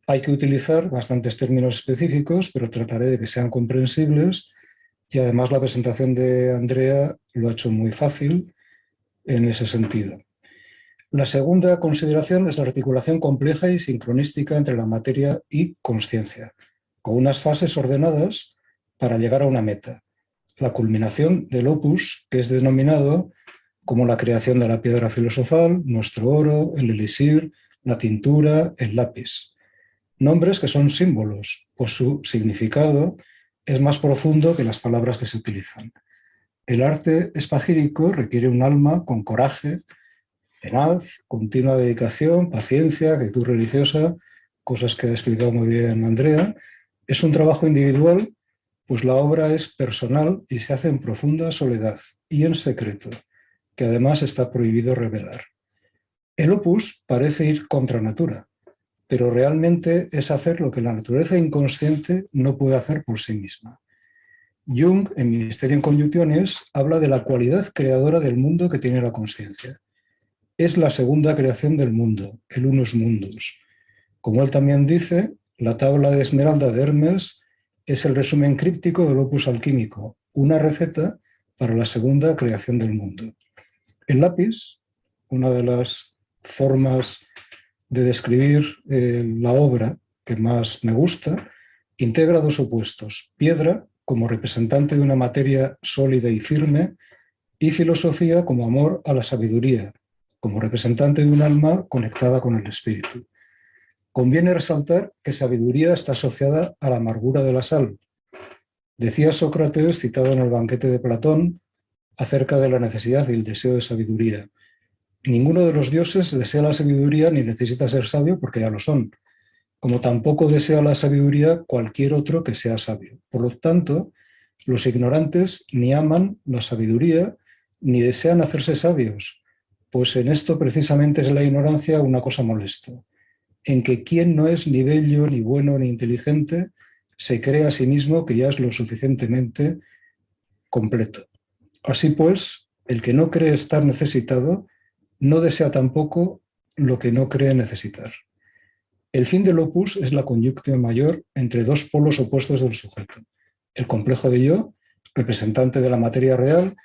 hay que utilizar bastantes términos específicos, pero trataré de que sean comprensibles, y además la presentación de Andrea lo ha hecho muy fácil en ese sentido. La segunda consideración es la articulación compleja y sincronística entre la materia y consciencia, con unas fases ordenadas para llegar a una meta, la culminación del opus, que es denominado como la creación de la piedra filosofal, nuestro oro, el elixir, la tintura, el lápiz. Nombres que son símbolos, pues su significado es más profundo que las palabras que se utilizan. El arte espagírico requiere un alma con coraje, tenaz, continua dedicación, paciencia, actitud religiosa, cosas que ha explicado muy bien Andrea. Es un trabajo individual, pues la obra es personal y se hace en profunda soledad y en secreto, que además está prohibido revelar. El opus parece ir contra natura, pero realmente es hacer lo que la naturaleza inconsciente no puede hacer por sí misma. Jung, en Misterio en Conjunciones, habla de la cualidad creadora del mundo que tiene la consciencia. Es la segunda creación del mundo, el unus mundus. Como él también dice, la tabla de esmeralda de Hermes es el resumen críptico del opus alquímico, una receta para la segunda creación del mundo. El lápiz, una de las formas de describir la obra que más me gusta, integra dos opuestos: piedra como representante de una materia sólida y firme, y filosofía como amor a la sabiduría, como representante de un alma conectada con el espíritu. Conviene resaltar que sabiduría está asociada a la amargura de la sal. Decía Sócrates, citado en el banquete de Platón, acerca de la necesidad y el deseo de sabiduría: ninguno de los dioses desea la sabiduría ni necesita ser sabio, porque ya lo son, como tampoco desea la sabiduría cualquier otro que sea sabio. Por lo tanto, los ignorantes ni aman la sabiduría ni desean hacerse sabios, pues en esto precisamente es la ignorancia una cosa molesta, en que quien no es ni bello, ni bueno, ni inteligente, se cree a sí mismo que ya es lo suficientemente completo. Así pues, el que no cree estar necesitado no desea tampoco lo que no cree necesitar. El fin del opus es la conyunctio mayor entre dos polos opuestos del sujeto: el complejo de yo, representante de la materia real,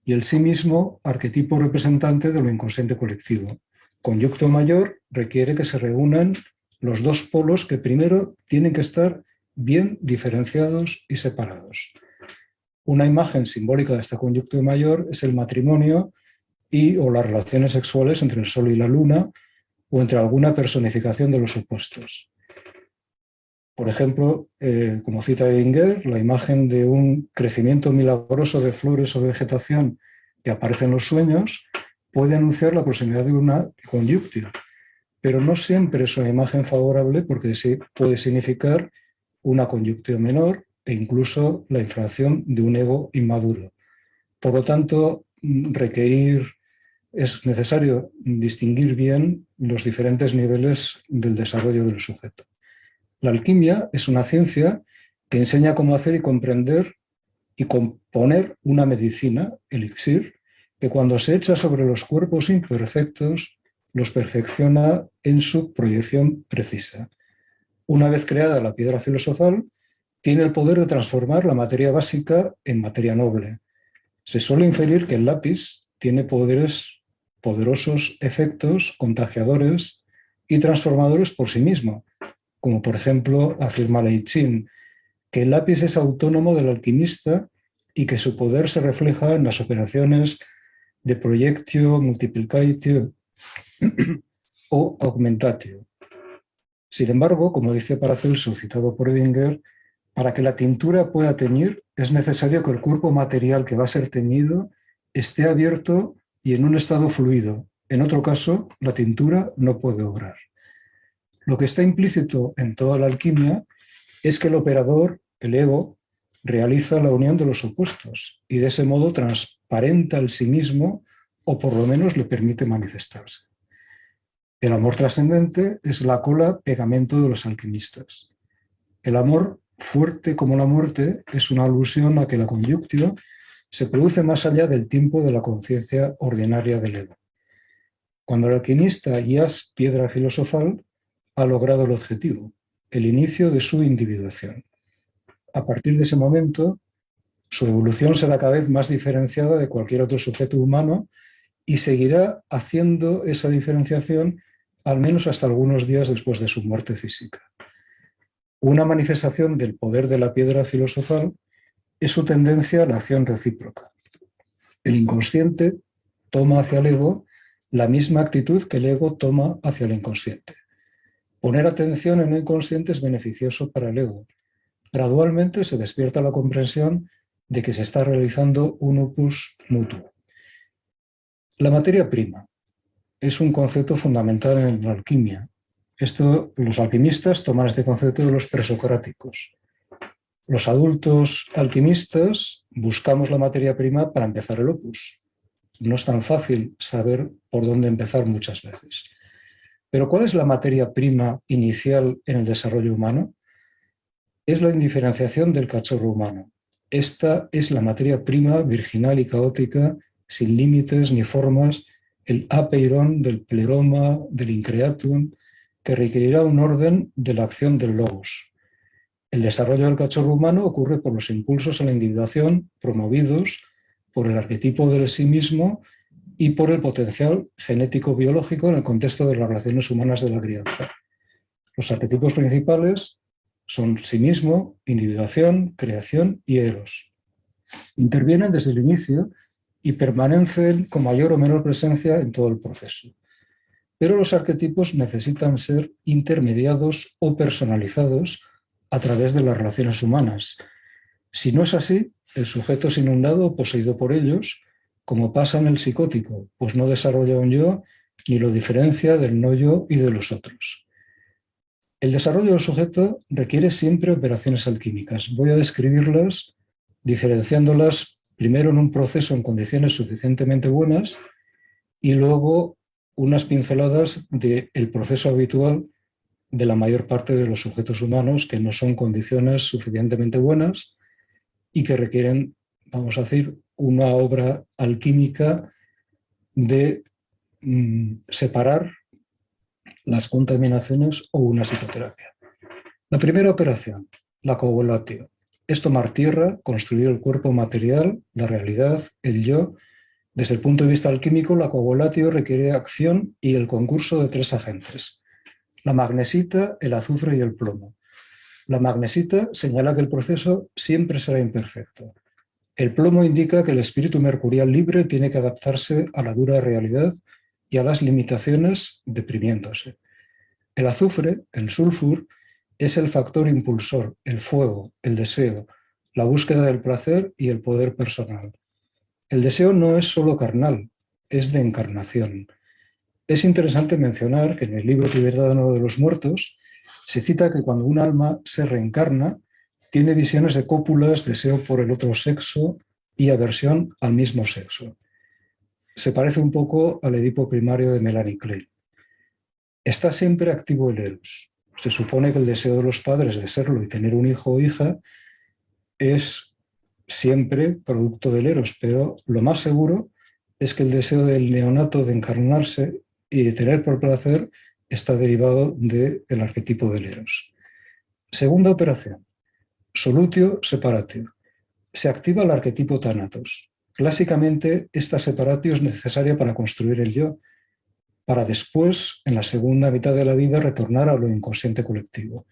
y el sí mismo, arquetipo representante de lo inconsciente colectivo. Conyunctio mayor requiere que se reúnan los dos polos que primero tienen que estar bien diferenciados y separados. Una imagen simbólica de esta conyunctio mayor es el matrimonio o las relaciones sexuales entre el Sol y la Luna, o entre alguna personificación de los opuestos. Por ejemplo, como cita Edinger, la imagen de un crecimiento milagroso de flores o vegetación que aparece en los sueños puede anunciar la proximidad de una conyunctio, pero no siempre es una imagen favorable, porque puede significar una conyunctio menor e incluso la infracción de un ego inmaduro. Por lo tanto, es necesario distinguir bien los diferentes niveles del desarrollo del sujeto. La alquimia es una ciencia que enseña cómo hacer y comprender y componer una medicina, elixir, que cuando se echa sobre los cuerpos imperfectos, los perfecciona en su proyección precisa. Una vez creada la piedra filosofal, tiene el poder de transformar la materia básica en materia noble. Se suele inferir que el lápiz tiene poderosos efectos contagiadores y transformadores por sí mismo, como por ejemplo afirma Lei Chin, que el lápiz es autónomo del alquimista y que su poder se refleja en las operaciones de projectio, multiplicatio o augmentatio. Sin embargo, como dice Paracelso, citado por Edinger, para que la tintura pueda teñir es necesario que el cuerpo material que va a ser teñido esté abierto y en un estado fluido. En otro caso, la tintura no puede obrar. Lo que está implícito en toda la alquimia es que el operador, el ego, realiza la unión de los opuestos y de ese modo transparenta el sí mismo, o por lo menos le permite manifestarse. El amor trascendente es la cola pegamento de los alquimistas. El amor, fuerte como la muerte, es una alusión a que la conyunctio se produce más allá del tiempo de la conciencia ordinaria del ego. Cuando el alquimista ya es piedra filosofal, ha logrado el objetivo, el inicio de su individuación. A partir de ese momento, su evolución será cada vez más diferenciada de cualquier otro sujeto humano y seguirá haciendo esa diferenciación al menos hasta algunos días después de su muerte física. Una manifestación del poder de la piedra filosofal es su tendencia a la acción recíproca. El inconsciente toma hacia el ego la misma actitud que el ego toma hacia el inconsciente. Poner atención en lo inconsciente es beneficioso para el ego. Gradualmente se despierta la comprensión de que se está realizando un opus mutuo. La materia prima es un concepto fundamental en la alquimia. Los alquimistas toman este concepto de los presocráticos. Los adultos alquimistas buscamos la materia prima para empezar el opus. No es tan fácil saber por dónde empezar muchas veces. Pero ¿cuál es la materia prima inicial en el desarrollo humano? Es la indiferenciación del cachorro humano. Esta es la materia prima virginal y caótica, sin límites ni formas, el apeiron del pleroma, del increatum, que requerirá un orden de la acción del logos. El desarrollo del cachorro humano ocurre por los impulsos a la individuación promovidos por el arquetipo del sí mismo y por el potencial genético-biológico en el contexto de las relaciones humanas de la crianza. Los arquetipos principales son sí mismo, individuación, creación y eros. Intervienen desde el inicio y permanecen con mayor o menor presencia en todo el proceso. Pero los arquetipos necesitan ser intermediados o personalizados a través de las relaciones humanas. Si no es así, el sujeto es inundado o poseído por ellos, como pasa en el psicótico, pues no desarrolla un yo ni lo diferencia del no yo y de los otros. El desarrollo del sujeto requiere siempre operaciones alquímicas. Voy a describirlas diferenciándolas primero en un proceso en condiciones suficientemente buenas y luego unas pinceladas del proceso habitual de la mayor parte de los sujetos humanos, que no son condiciones suficientemente buenas y que requieren, vamos a decir, una obra alquímica de separar las contaminaciones o una psicoterapia. La primera operación, la coagulatio, es tomar tierra, construir el cuerpo material, la realidad, el yo. Desde el punto de vista alquímico, la coagulatio requiere acción y el concurso de 3 agentes: la magnesita, el azufre y el plomo. La magnesita señala que el proceso siempre será imperfecto. El plomo indica que el espíritu mercurial libre tiene que adaptarse a la dura realidad y a las limitaciones, deprimiéndose. El azufre, el sulfur, es el factor impulsor, el fuego, el deseo, la búsqueda del placer y el poder personal. El deseo no es solo carnal, es de encarnación. Es interesante mencionar que en el libro tibetano de los muertos se cita que cuando un alma se reencarna, tiene visiones de cópulas, deseo por el otro sexo y aversión al mismo sexo. Se parece un poco al Edipo primario de Melanie Klein. Está siempre activo el eros. Se supone que el deseo de los padres de serlo y tener un hijo o hija es siempre producto del eros, pero lo más seguro es que el deseo del neonato de encarnarse y de tener por placer está derivado del arquetipo del eros. Segunda operación, solutio separatio. Se activa el arquetipo Thanatos. Clásicamente, esta separatio es necesaria para construir el yo, para después, en la segunda mitad de la vida, retornar a lo inconsciente colectivo.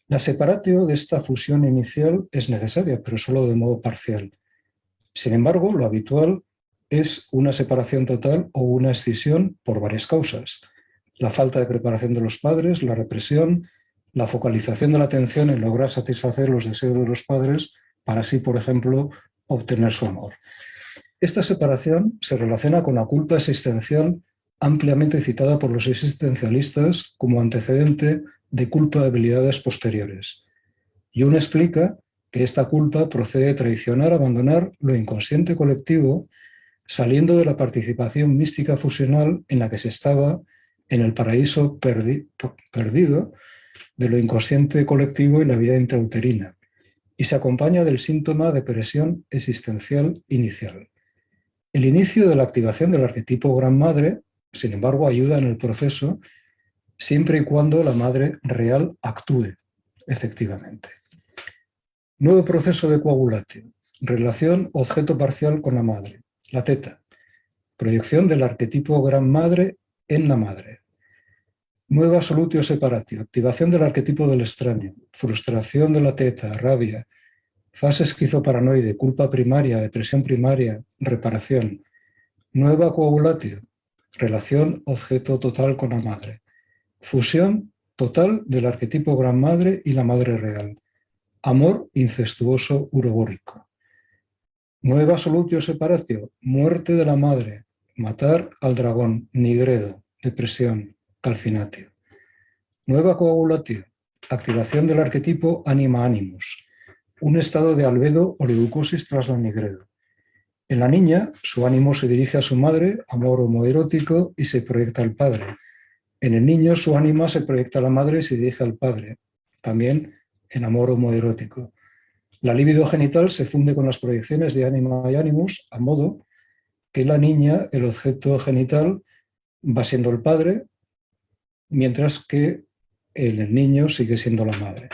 La separatio de esta fusión inicial es necesaria, pero solo de modo parcial. Sin embargo, lo habitual es una separación total o una escisión por varias causas: la falta de preparación de los padres, la represión, la focalización de la atención en lograr satisfacer los deseos de los padres para así, por ejemplo, obtener su amor. Esta separación se relaciona con la culpa existencial ampliamente citada por los existencialistas como antecedente de culpabilidades posteriores. Jung explica que esta culpa procede de traicionar, abandonar lo inconsciente colectivo, saliendo de la participación mística fusional en la que se estaba en el paraíso perdido de lo inconsciente colectivo y la vida intrauterina, y se acompaña del síntoma de presión existencial inicial. El inicio de la activación del arquetipo Gran Madre, sin embargo, ayuda en el proceso siempre y cuando la madre real actúe efectivamente. Nuevo proceso de coagulatio, relación objeto parcial con la madre, la teta, proyección del arquetipo Gran Madre en la madre. Nueva solutio separatio, activación del arquetipo del extraño, frustración de la teta, rabia, fase esquizoparanoide, culpa primaria, depresión primaria, reparación. Nueva coagulatio, relación objeto total con la madre. Fusión total del arquetipo Gran Madre y la Madre Real. Amor incestuoso urobórico. Nueva solutio separatio, muerte de la madre, matar al dragón, nigredo, depresión, calcinatio. Nueva coagulatio, activación del arquetipo anima animus, un estado de albedo o leucosis tras la nigredo. En la niña, su ánimo se dirige a su madre, amor homoerótico, y se proyecta al padre. En el niño, su ánima se proyecta a la madre y se dirige al padre, también en amor homoerótico. La libido genital se funde con las proyecciones de ánima y animus, a modo que la niña, el objeto genital, va siendo el padre, mientras que el niño sigue siendo la madre.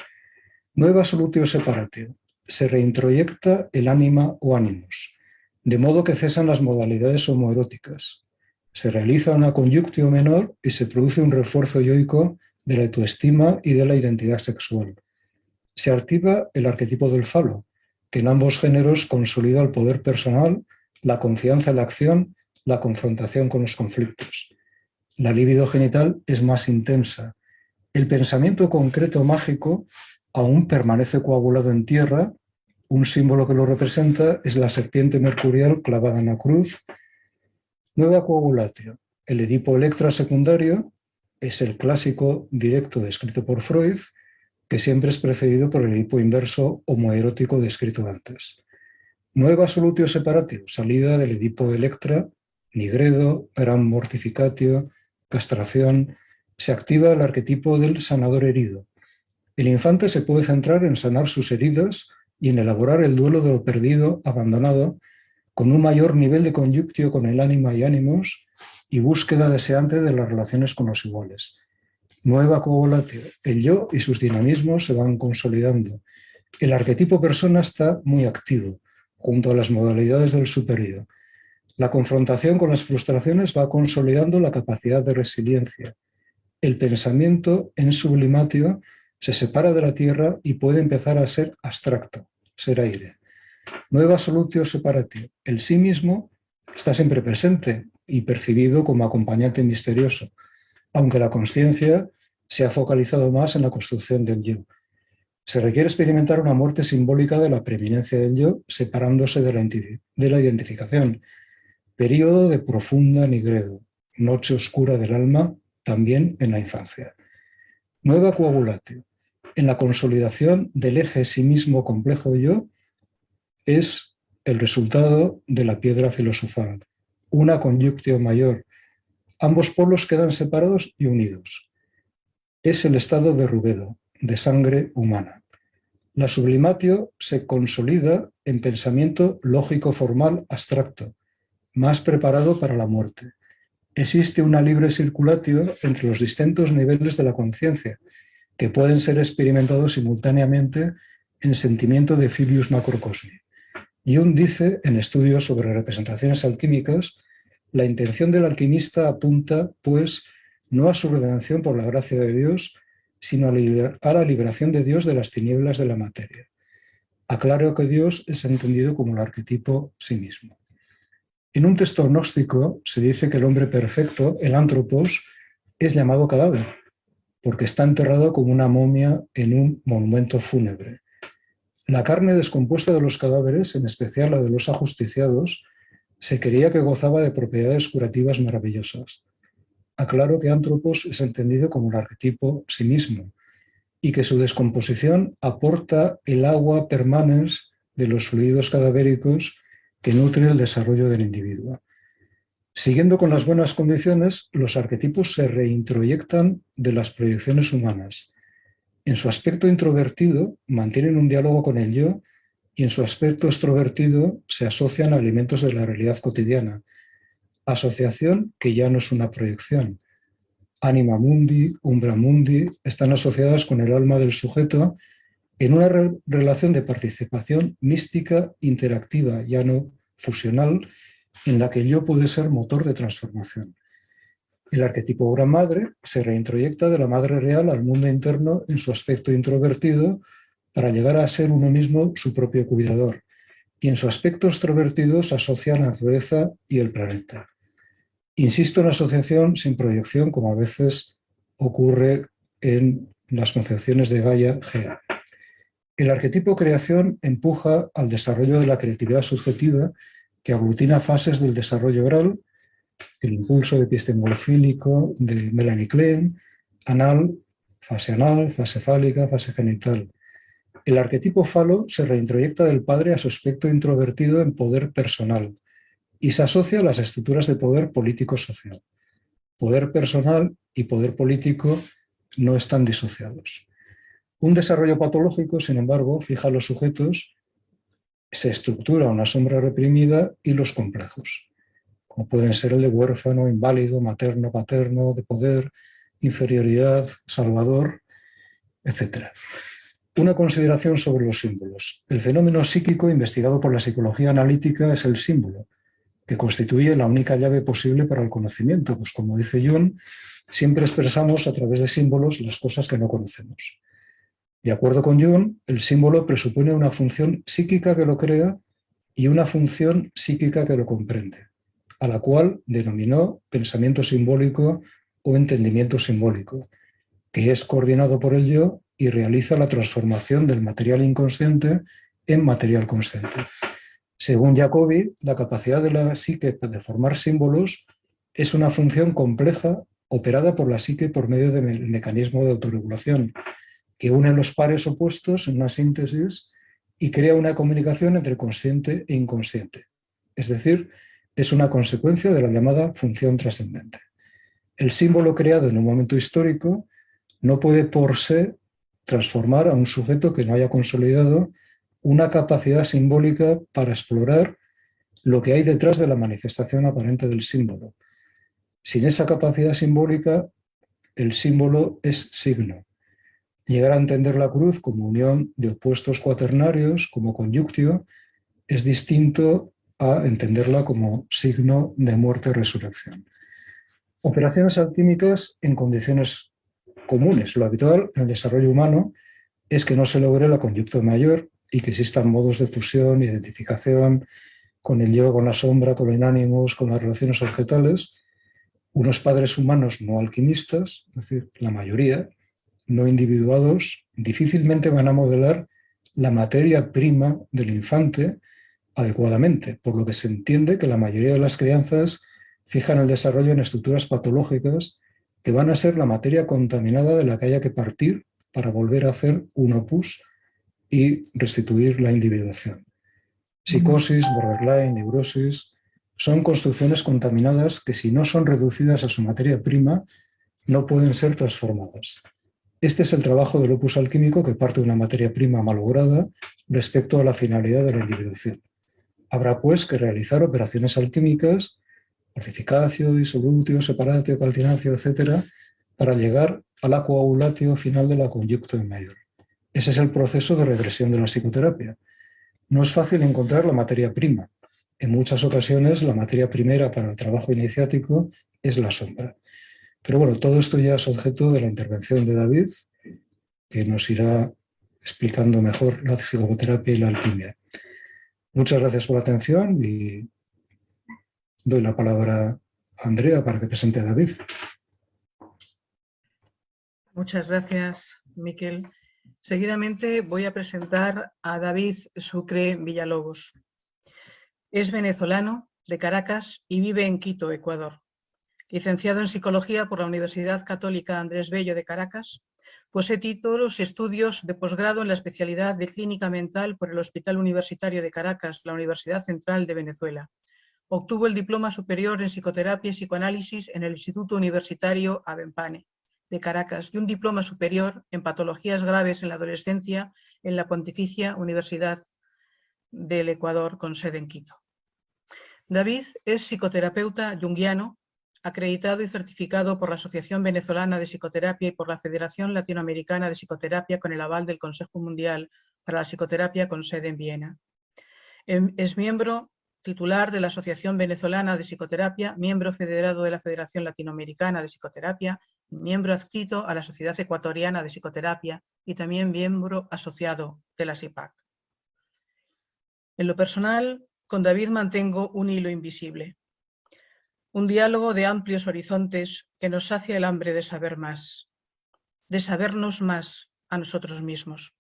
Nueva solutio separatio. Se reintroyecta el ánima o animus, de modo que cesan las modalidades homoeróticas. Se realiza una conjunctio menor y se produce un refuerzo yoico de la autoestima y de la identidad sexual. Se activa el arquetipo del falo, que en ambos géneros consolida el poder personal, la confianza en la acción, la confrontación con los conflictos. La libido genital es más intensa. El pensamiento concreto mágico aún permanece coagulado en tierra. Un símbolo que lo representa es la serpiente mercurial clavada en la cruz. Nueva coagulatio. El Edipo Electra secundario es el clásico directo descrito por Freud, que siempre es precedido por el Edipo inverso homoerótico descrito antes. Nueva solutio separatio, salida del Edipo Electra, nigredo, gran mortificatio, castración. Se activa el arquetipo del sanador herido. El infante se puede centrar en sanar sus heridas y en elaborar el duelo de lo perdido, abandonado, con un mayor nivel de conjunctio con el ánima y ánimos, y búsqueda deseante de las relaciones con los iguales. Nueva coagulatio. El yo y sus dinamismos se van consolidando. El arquetipo persona está muy activo, junto a las modalidades del superyo. La confrontación con las frustraciones va consolidando la capacidad de resiliencia. El pensamiento en sublimatio se separa de la tierra y puede empezar a ser abstracto, ser aire. Nueva solutio separatio. El sí mismo está siempre presente y percibido como acompañante misterioso, aunque la consciencia se ha focalizado más en la construcción del yo. Se requiere experimentar una muerte simbólica de la preeminencia del yo, separándose de la identificación. Período de profunda nigredo, noche oscura del alma, también en la infancia. Nueva coagulatio. En la consolidación del eje sí mismo complejo yo es el resultado de la piedra filosofal, una conyunctio mayor. Ambos polos quedan separados y unidos. Es el estado de rubedo, de sangre humana. La sublimatio se consolida en pensamiento lógico formal abstracto, más preparado para la muerte. Existe una libre circulatio entre los distintos niveles de la conciencia, que pueden ser experimentados simultáneamente en sentimiento de filius macrocosmi. Jung dice, en estudios sobre representaciones alquímicas, la intención del alquimista apunta, pues, no a su redención por la gracia de Dios, sino a la liberación de Dios de las tinieblas de la materia. Aclaro que Dios es entendido como el arquetipo sí mismo. En un texto gnóstico se dice que el hombre perfecto, el antropos, es llamado cadáver, porque está enterrado como una momia en un monumento fúnebre. La carne descompuesta de los cadáveres, en especial la de los ajusticiados, se creía que gozaba de propiedades curativas maravillosas. Aclaro que antropos es entendido como el arquetipo sí mismo y que su descomposición aporta el agua permanens de los fluidos cadavéricos que nutre el desarrollo del individuo. Siguiendo con las buenas condiciones, los arquetipos se reintroyectan de las proyecciones humanas. En su aspecto introvertido mantienen un diálogo con el yo y en su aspecto extrovertido se asocian a elementos de la realidad cotidiana. Asociación que ya no es una proyección. Anima mundi, umbra mundi están asociadas con el alma del sujeto en una relación de participación mística interactiva, ya no fusional, en la que el yo puede ser motor de transformación. El arquetipo gran madre se reintroyecta de la madre real al mundo interno en su aspecto introvertido para llegar a ser uno mismo su propio cuidador, y en su aspecto extrovertido se asocia a la naturaleza y el planeta. Insisto en la asociación sin proyección, como a veces ocurre en las concepciones de Gaia Gea. El arquetipo creación empuja al desarrollo de la creatividad subjetiva que aglutina fases del desarrollo oral, el impulso epistemofílico de Melanie Klein, anal, fase fálica, fase genital. El arquetipo falo se reintroyecta del padre a su aspecto introvertido en poder personal y se asocia a las estructuras de poder político-social. Poder personal y poder político no están disociados. Un desarrollo patológico, sin embargo, fija a los sujetos, se estructura una sombra reprimida y los complejos, como pueden ser el de huérfano, inválido, materno, paterno, de poder, inferioridad, salvador, etc. Una consideración sobre los símbolos. El fenómeno psíquico investigado por la psicología analítica es el símbolo, que constituye la única llave posible para el conocimiento, pues como dice Jung, siempre expresamos a través de símbolos las cosas que no conocemos. De acuerdo con Jung, el símbolo presupone una función psíquica que lo crea y una función psíquica que lo comprende, a la cual denominó pensamiento simbólico o entendimiento simbólico, que es coordinado por el yo y realiza la transformación del material inconsciente en material consciente. Según Jacobi, la capacidad de la psique de formar símbolos es una función compleja operada por la psique por medio del mecanismo de autorregulación, que une los pares opuestos en una síntesis y crea una comunicación entre consciente e inconsciente. Es decir, es una consecuencia de la llamada función trascendente. El símbolo creado en un momento histórico no puede por sí transformar a un sujeto que no haya consolidado una capacidad simbólica para explorar lo que hay detrás de la manifestación aparente del símbolo. Sin esa capacidad simbólica, el símbolo es signo. Llegar a entender la cruz como unión de opuestos cuaternarios, como conyunctio, es distinto a entenderla como signo de muerte y resurrección. Operaciones alquímicas en condiciones comunes. Lo habitual en el desarrollo humano es que no se logre la conyunctio mayor y que existan modos de fusión, identificación con el yo, con la sombra, con el ánimos, con las relaciones objetales. Unos padres humanos no alquimistas, es decir, la mayoría, no individuados, difícilmente van a modelar la materia prima del infante adecuadamente, por lo que se entiende que la mayoría de las crianzas fijan el desarrollo en estructuras patológicas que van a ser la materia contaminada de la que haya que partir para volver a hacer un opus y restituir la individuación. Psicosis, borderline, neurosis, son construcciones contaminadas que si no son reducidas a su materia prima, no pueden ser transformadas. Este es el trabajo del opus alquímico que parte de una materia prima malograda respecto a la finalidad de la individuación. Habrá pues que realizar operaciones alquímicas, fortificatio, disolutio, separatio, calcinatio, etc., para llegar a la coagulatio final de la conyunctio mayor. Ese es el proceso de regresión de la psicoterapia. No es fácil encontrar la materia prima. En muchas ocasiones la materia primera para el trabajo iniciático es la sombra. Pero bueno, todo esto ya es objeto de la intervención de David, que nos irá explicando mejor la psicoterapia y la alquimia. Muchas gracias por la atención y doy la palabra a Andrea para que presente a David. Muchas gracias, Miquel. Seguidamente voy a presentar a David Sucre Villalobos. Es venezolano, de Caracas, y vive en Quito, Ecuador. Licenciado en Psicología por la Universidad Católica Andrés Bello de Caracas, posee títulos y estudios de posgrado en la especialidad de Clínica Mental por el Hospital Universitario de Caracas, la Universidad Central de Venezuela. Obtuvo el diploma superior en Psicoterapia y Psicoanálisis en el Instituto Universitario Abenpane de Caracas y un diploma superior en Patologías Graves en la Adolescencia en la Pontificia Universidad del Ecuador con sede en Quito. David es psicoterapeuta junguiano, acreditado y certificado por la Asociación Venezolana de Psicoterapia y por la Federación Latinoamericana de Psicoterapia con el aval del Consejo Mundial para la Psicoterapia con sede en Viena. Es miembro titular de la Asociación Venezolana de Psicoterapia, miembro federado de la Federación Latinoamericana de Psicoterapia, miembro adscrito a la Sociedad Ecuatoriana de Psicoterapia y también miembro asociado de la SIPAC. En lo personal, con David mantengo un hilo invisible. Un diálogo de amplios horizontes que nos sacia el hambre de saber más, de sabernos más a nosotros mismos.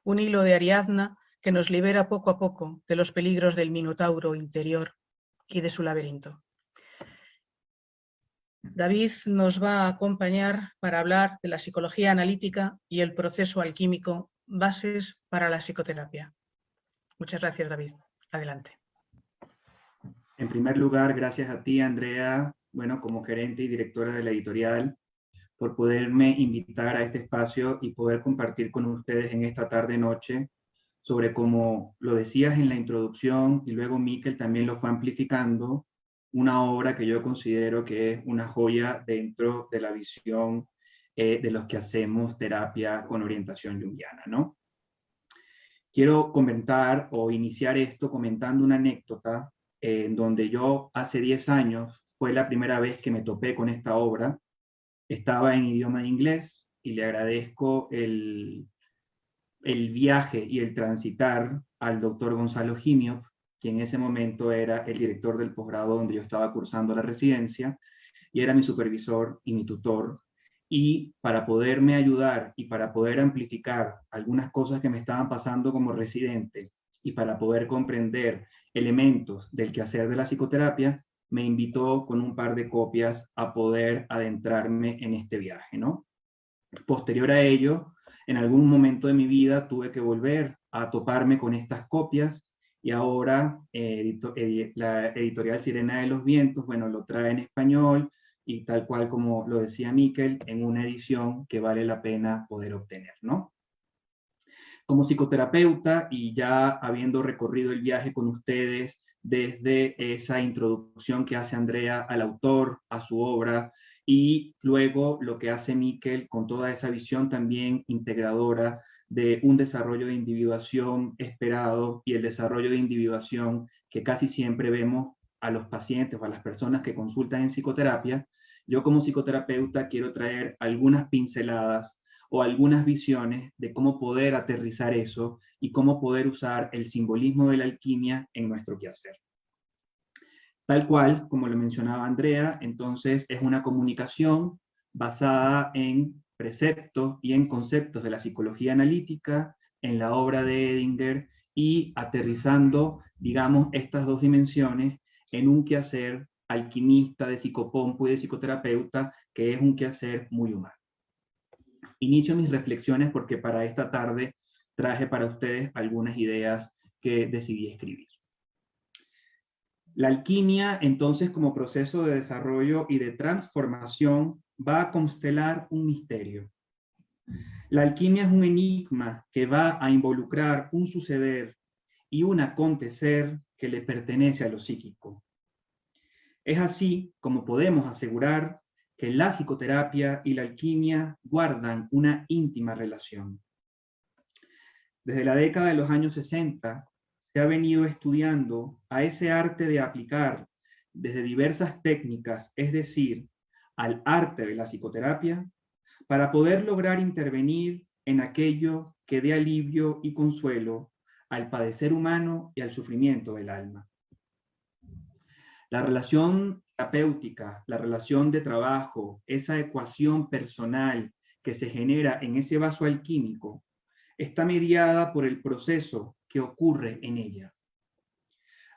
Un hilo de Ariadna que nos libera poco a poco de los peligros del minotauro interior y de su laberinto. David nos va a acompañar para hablar de la psicología analítica y el proceso alquímico, bases para la psicoterapia. Muchas gracias, David. Adelante. En primer lugar, gracias a ti, Andrea, bueno, como gerente y directora de la editorial, por poderme invitar a este espacio y poder compartir con ustedes en esta tarde-noche sobre, como lo decías en la introducción y luego Miquel también lo fue amplificando, una obra que yo considero que es una joya dentro de la visión de los que hacemos terapia con orientación junguiana, ¿no? Quiero comentar o iniciar esto comentando una anécdota en donde yo hace 10 años fue la primera vez que me topé con esta obra. Estaba en idioma de inglés y le agradezco el viaje y el transitar al doctor Gonzalo Gimio, quien en ese momento era el director del posgrado donde yo estaba cursando la residencia y era mi supervisor y mi tutor. Y para poderme ayudar y para poder amplificar algunas cosas que me estaban pasando como residente y para poder comprender elementos del quehacer de la psicoterapia, me invitó con un par de copias a poder adentrarme en este viaje, ¿no? Posterior a ello, en algún momento de mi vida tuve que volver a toparme con estas copias y ahora la editorial Sirena de los Vientos, bueno, lo trae en español y tal cual como lo decía Miquel, en una edición que vale la pena poder obtener, ¿no? Como psicoterapeuta y ya habiendo recorrido el viaje con ustedes desde esa introducción que hace Andrea al autor, a su obra, y luego lo que hace Miquel con toda esa visión también integradora de un desarrollo de individuación esperado y el desarrollo de individuación que casi siempre vemos a los pacientes o a las personas que consultan en psicoterapia. Yo como psicoterapeuta quiero traer algunas pinceladas o algunas visiones de cómo poder aterrizar eso y cómo poder usar el simbolismo de la alquimia en nuestro quehacer. Tal cual, como lo mencionaba Andrea, entonces es una comunicación basada en preceptos y en conceptos de la psicología analítica, en la obra de Edinger, y aterrizando, digamos, estas dos dimensiones en un quehacer alquimista, de psicopompo y de psicoterapeuta, que es un quehacer muy humano. Inicio mis reflexiones porque para esta tarde traje para ustedes algunas ideas que decidí escribir. La alquimia, entonces, como proceso de desarrollo y de transformación, va a constelar un misterio. La alquimia es un enigma que va a involucrar un suceder y un acontecer que le pertenece a lo psíquico. Es así como podemos asegurar que la psicoterapia y la alquimia guardan una íntima relación. Desde la década de los años 60, se ha venido estudiando a ese arte de aplicar desde diversas técnicas, es decir, al arte de la psicoterapia, para poder lograr intervenir en aquello que dé alivio y consuelo al padecer humano y al sufrimiento del alma. La relación terapéutica, la relación de trabajo, esa ecuación personal que se genera en ese vaso alquímico, está mediada por el proceso que ocurre en ella.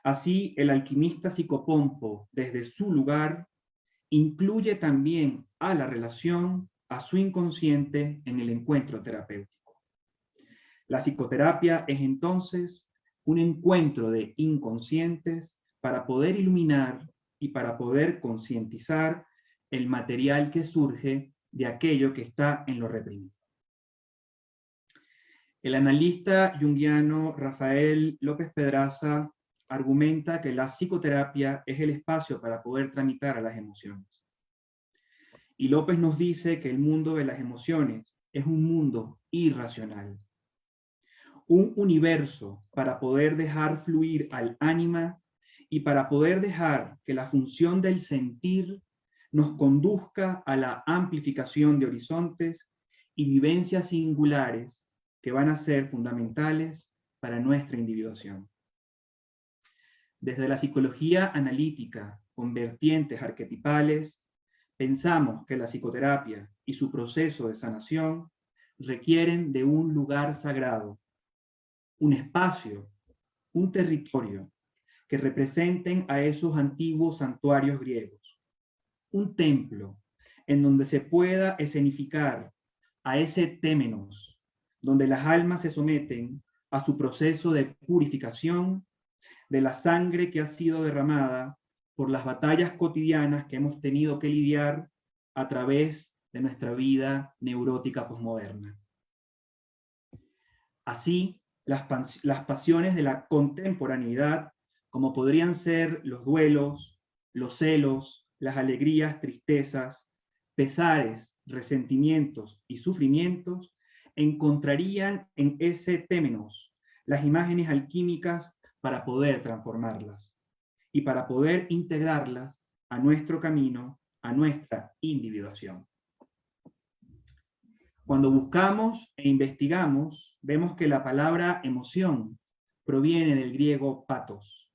Así, el alquimista psicopompo, desde su lugar, incluye también a la relación, a su inconsciente en el encuentro terapéutico. La psicoterapia es entonces un encuentro de inconscientes para poder iluminar y para poder concientizar el material que surge de aquello que está en lo reprimido. El analista junguiano Rafael López Pedraza argumenta que la psicoterapia es el espacio para poder tramitar a las emociones. Y López nos dice que el mundo de las emociones es un mundo irracional, un universo para poder dejar fluir al ánima y para poder dejar que la función del sentir nos conduzca a la amplificación de horizontes y vivencias singulares que van a ser fundamentales para nuestra individuación. Desde la psicología analítica, con vertientes arquetipales, pensamos que la psicoterapia y su proceso de sanación requieren de un lugar sagrado, un espacio, un territorio que representen a esos antiguos santuarios griegos, un templo en donde se pueda escenificar a ese témenos, donde las almas se someten a su proceso de purificación de la sangre que ha sido derramada por las batallas cotidianas que hemos tenido que lidiar a través de nuestra vida neurótica posmoderna. Así, las pasiones de la contemporaneidad, como podrían ser los duelos, los celos, las alegrías, tristezas, pesares, resentimientos y sufrimientos, encontrarían en ese témenos las imágenes alquímicas para poder transformarlas y para poder integrarlas a nuestro camino, a nuestra individuación. Cuando buscamos e investigamos, vemos que la palabra emoción proviene del griego pathos.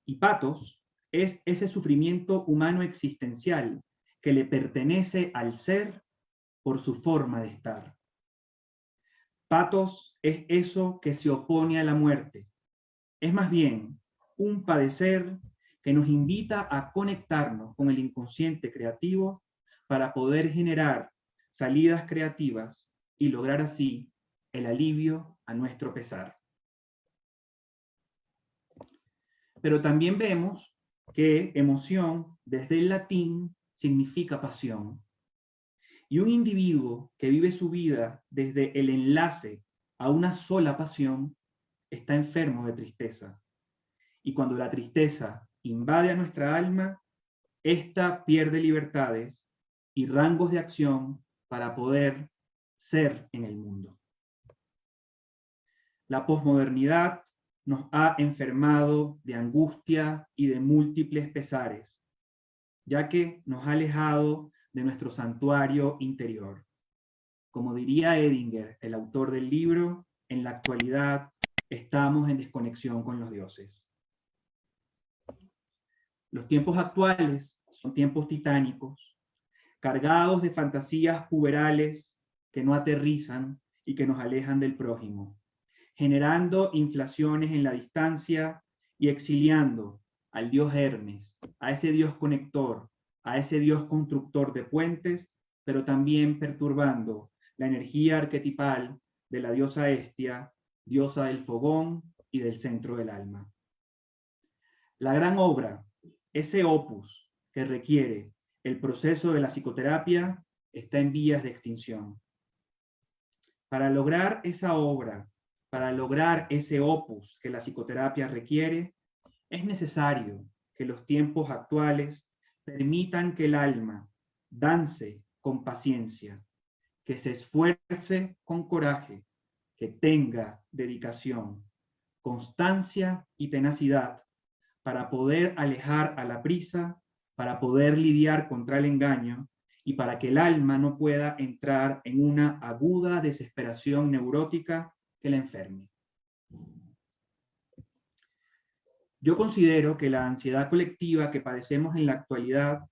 Y pathos es ese sufrimiento humano existencial que le pertenece al ser por su forma de estar. Pathos es eso que se opone a la muerte. Es más bien un padecer que nos invita a conectarnos con el inconsciente creativo para poder generar salidas creativas y lograr así el alivio a nuestro pesar. Pero también vemos que emoción, desde el latín, significa pasión. Y un individuo que vive su vida desde el enlace a una sola pasión está enfermo de tristeza. Y cuando la tristeza invade a nuestra alma, ésta pierde libertades y rangos de acción para poder ser en el mundo. La posmodernidad nos ha enfermado de angustia y de múltiples pesares, ya que nos ha alejado de nuestro santuario interior. Como diría Edinger, el autor del libro, en la actualidad estamos en desconexión con los dioses. Los tiempos actuales son tiempos titánicos, cargados de fantasías puberales que no aterrizan y que nos alejan del prójimo, generando inflaciones en la distancia y exiliando al dios Hermes, a ese dios conector, a ese dios constructor de puentes, pero también perturbando la energía arquetipal de la diosa Hestia, diosa del fogón y del centro del alma. La gran obra, ese opus que requiere el proceso de la psicoterapia, está en vías de extinción. Para lograr esa obra, para lograr ese opus que la psicoterapia requiere, es necesario que los tiempos actuales permitan que el alma dance con paciencia, que se esfuerce con coraje, que tenga dedicación, constancia y tenacidad para poder alejar a la prisa, para poder lidiar contra el engaño y para que el alma no pueda entrar en una aguda desesperación neurótica que la enferme. Yo considero que la ansiedad colectiva que padecemos en la actualidad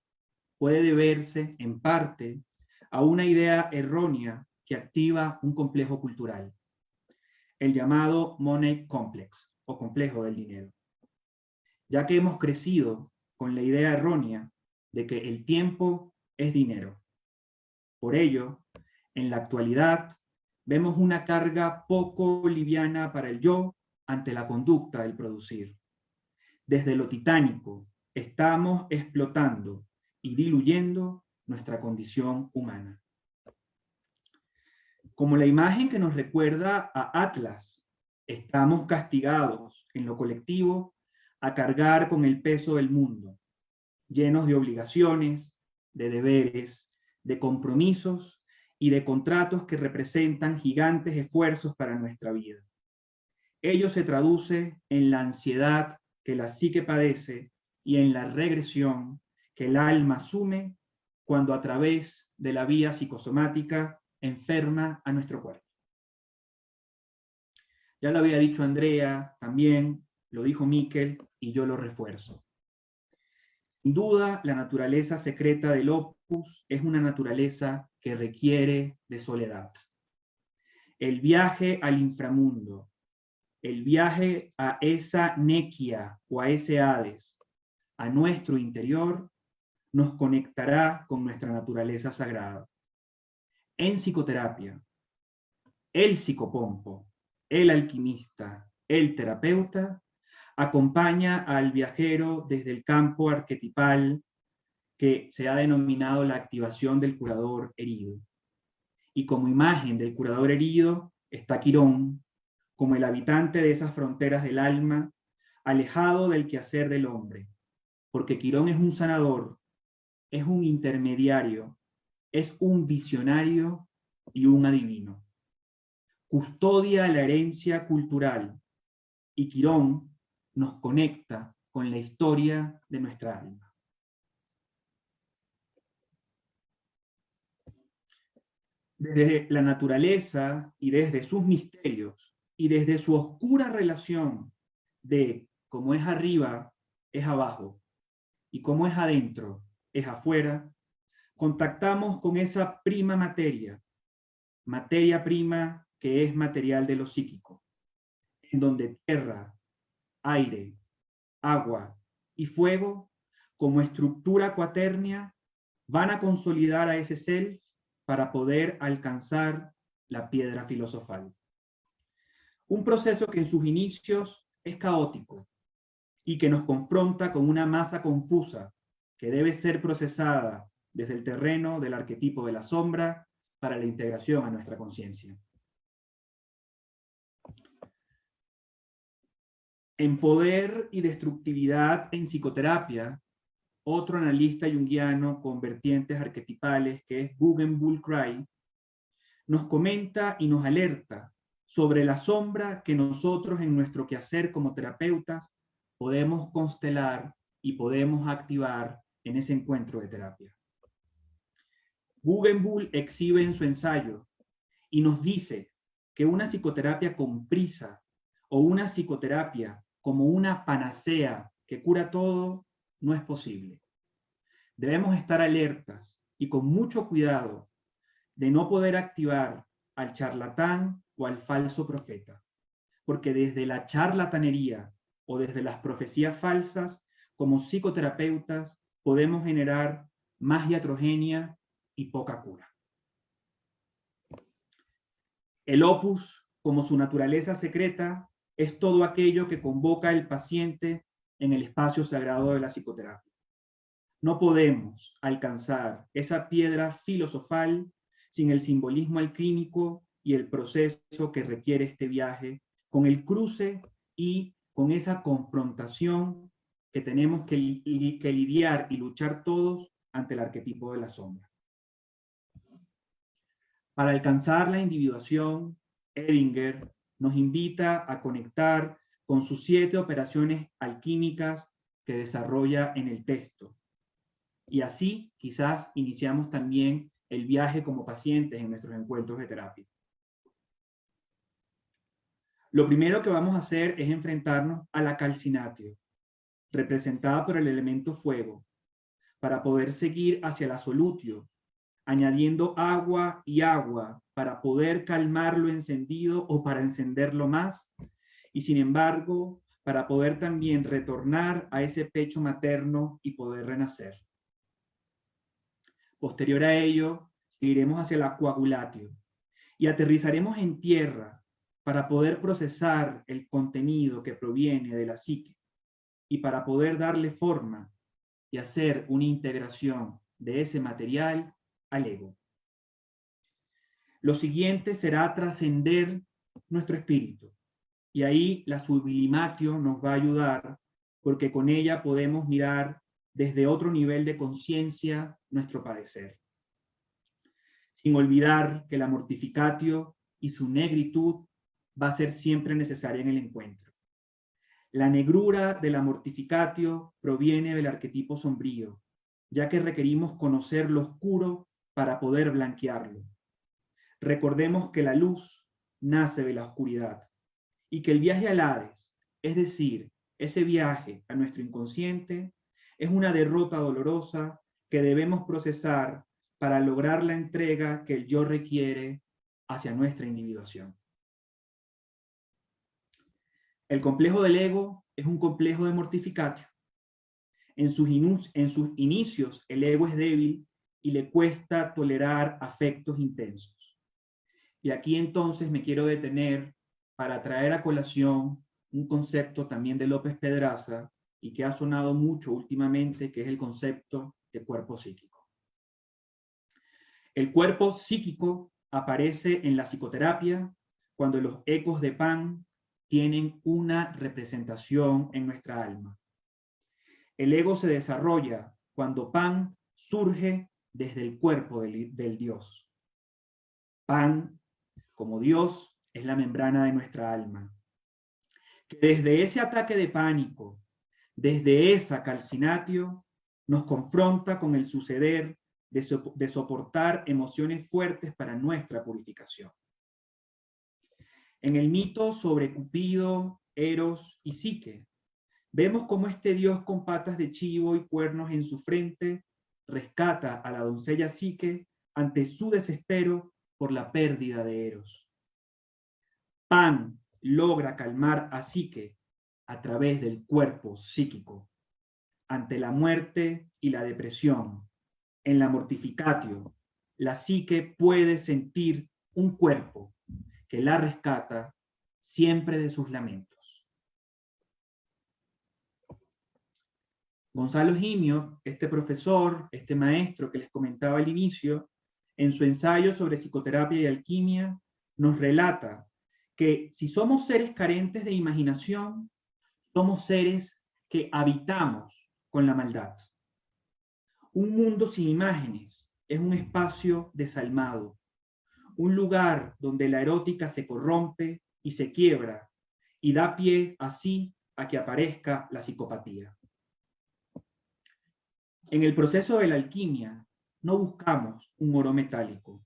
puede deberse, en parte, a una idea errónea que activa un complejo cultural, el llamado Money Complex, o complejo del dinero, ya que hemos crecido con la idea errónea de que el tiempo es dinero. Por ello, en la actualidad, vemos una carga poco liviana para el yo ante la conducta del producir. Desde lo titánico, estamos explotando y diluyendo nuestra condición humana. Como la imagen que nos recuerda a Atlas, estamos castigados en lo colectivo a cargar con el peso del mundo, llenos de obligaciones, de deberes, de compromisos y de contratos que representan gigantes esfuerzos para nuestra vida. Ello se traduce en la ansiedad que la psique padece y en la regresión que el alma asume cuando a través de la vía psicosomática enferma a nuestro cuerpo. Ya lo había dicho Andrea, también lo dijo Miquel y yo lo refuerzo. Sin duda, la naturaleza secreta del opus es una naturaleza que requiere de soledad. El viaje al inframundo, el viaje a esa nequia o a ese Hades, a nuestro interior, nos conectará con nuestra naturaleza sagrada. En psicoterapia, el psicopompo, el alquimista, el terapeuta, acompaña al viajero desde el campo arquetipal que se ha denominado la activación del curador herido. Y como imagen del curador herido está Quirón, como el habitante de esas fronteras del alma, alejado del quehacer del hombre, porque Quirón es un sanador, es un intermediario, es un visionario y un adivino. Custodia la herencia cultural y Quirón nos conecta con la historia de nuestra alma. Desde la naturaleza y desde sus misterios y desde su oscura relación de como es arriba, es abajo y como es adentro, es afuera, contactamos con esa prima materia prima que es material de lo psíquico, en donde tierra, aire, agua y fuego, como estructura cuaternea, van a consolidar a ese self para poder alcanzar la piedra filosofal. Un proceso que en sus inicios es caótico y que nos confronta con una masa confusa que debe ser procesada desde el terreno del arquetipo de la sombra para la integración a nuestra conciencia. En Poder y Destructividad en Psicoterapia, otro analista junguiano con vertientes arquetipales, que es Guggenbull Cray, nos comenta y nos alerta sobre la sombra que nosotros en nuestro quehacer como terapeutas podemos constelar y podemos activar en ese encuentro de terapia. Guggenbull exhibe en su ensayo y nos dice que una psicoterapia con prisa o una psicoterapia como una panacea que cura todo no es posible. Debemos estar alertas y con mucho cuidado de no poder activar al charlatán o al falso profeta, porque desde la charlatanería o desde las profecías falsas, como psicoterapeutas, podemos generar más iatrogenia y poca cura. El opus, como su naturaleza secreta, es todo aquello que convoca al paciente en el espacio sagrado de la psicoterapia. No podemos alcanzar esa piedra filosofal sin el simbolismo alquímico y el proceso que requiere este viaje, con el cruce y con esa confrontación que tenemos que lidiar y luchar todos ante el arquetipo de la sombra. Para alcanzar la individuación, Edinger nos invita a conectar con sus 7 operaciones alquímicas que desarrolla en el texto. Y así quizás iniciamos también el viaje como pacientes en nuestros encuentros de terapia. Lo primero que vamos a hacer es enfrentarnos a la calcinatio, representada por el elemento fuego, para poder seguir hacia la solutio, añadiendo agua y agua para poder calmar lo encendido o para encenderlo más, y sin embargo, para poder también retornar a ese pecho materno y poder renacer. Posterior a ello, seguiremos hacia la coagulatio y aterrizaremos en tierra para poder procesar el contenido que proviene de la psique y para poder darle forma y hacer una integración de ese material al ego. Lo siguiente será trascender nuestro espíritu, y ahí la sublimatio nos va a ayudar, porque con ella podemos mirar desde otro nivel de conciencia nuestro padecer. Sin olvidar que la mortificatio y su negritud va a ser siempre necesaria en el encuentro. La negrura de la mortificatio proviene del arquetipo sombrío, ya que requerimos conocer lo oscuro para poder blanquearlo. Recordemos que la luz nace de la oscuridad y que el viaje al Hades, es decir, ese viaje a nuestro inconsciente, es una derrota dolorosa que debemos procesar para lograr la entrega que el yo requiere hacia nuestra individuación. El complejo del ego es un complejo de mortificatio. En sus inicios, el ego es débil y le cuesta tolerar afectos intensos. Y aquí entonces me quiero detener para traer a colación un concepto también de López Pedraza y que ha sonado mucho últimamente, que es el concepto de cuerpo psíquico. El cuerpo psíquico aparece en la psicoterapia cuando los ecos de Pan tienen una representación en nuestra alma. El ego se desarrolla cuando Pan surge desde el cuerpo del Dios. Pan, como Dios, es la membrana de nuestra alma. Que desde ese ataque de pánico, desde esa calcinatio, nos confronta con el suceder de soportar emociones fuertes para nuestra purificación. En el mito sobre Cupido, Eros y Psique, vemos cómo este dios con patas de chivo y cuernos en su frente rescata a la doncella Psique ante su desespero por la pérdida de Eros. Pan logra calmar a Psique a través del cuerpo psíquico. Ante la muerte y la depresión, en la mortificatio, la Psique puede sentir un cuerpo que la rescata siempre de sus lamentos. Gonzalo Gimio, este profesor, este maestro que les comentaba al inicio, en su ensayo sobre psicoterapia y alquimia, nos relata que si somos seres carentes de imaginación, somos seres que habitamos con la maldad. Un mundo sin imágenes es un espacio desalmado, un lugar donde la erótica se corrompe y se quiebra y da pie así a que aparezca la psicopatía. En el proceso de la alquimia no buscamos un oro metálico.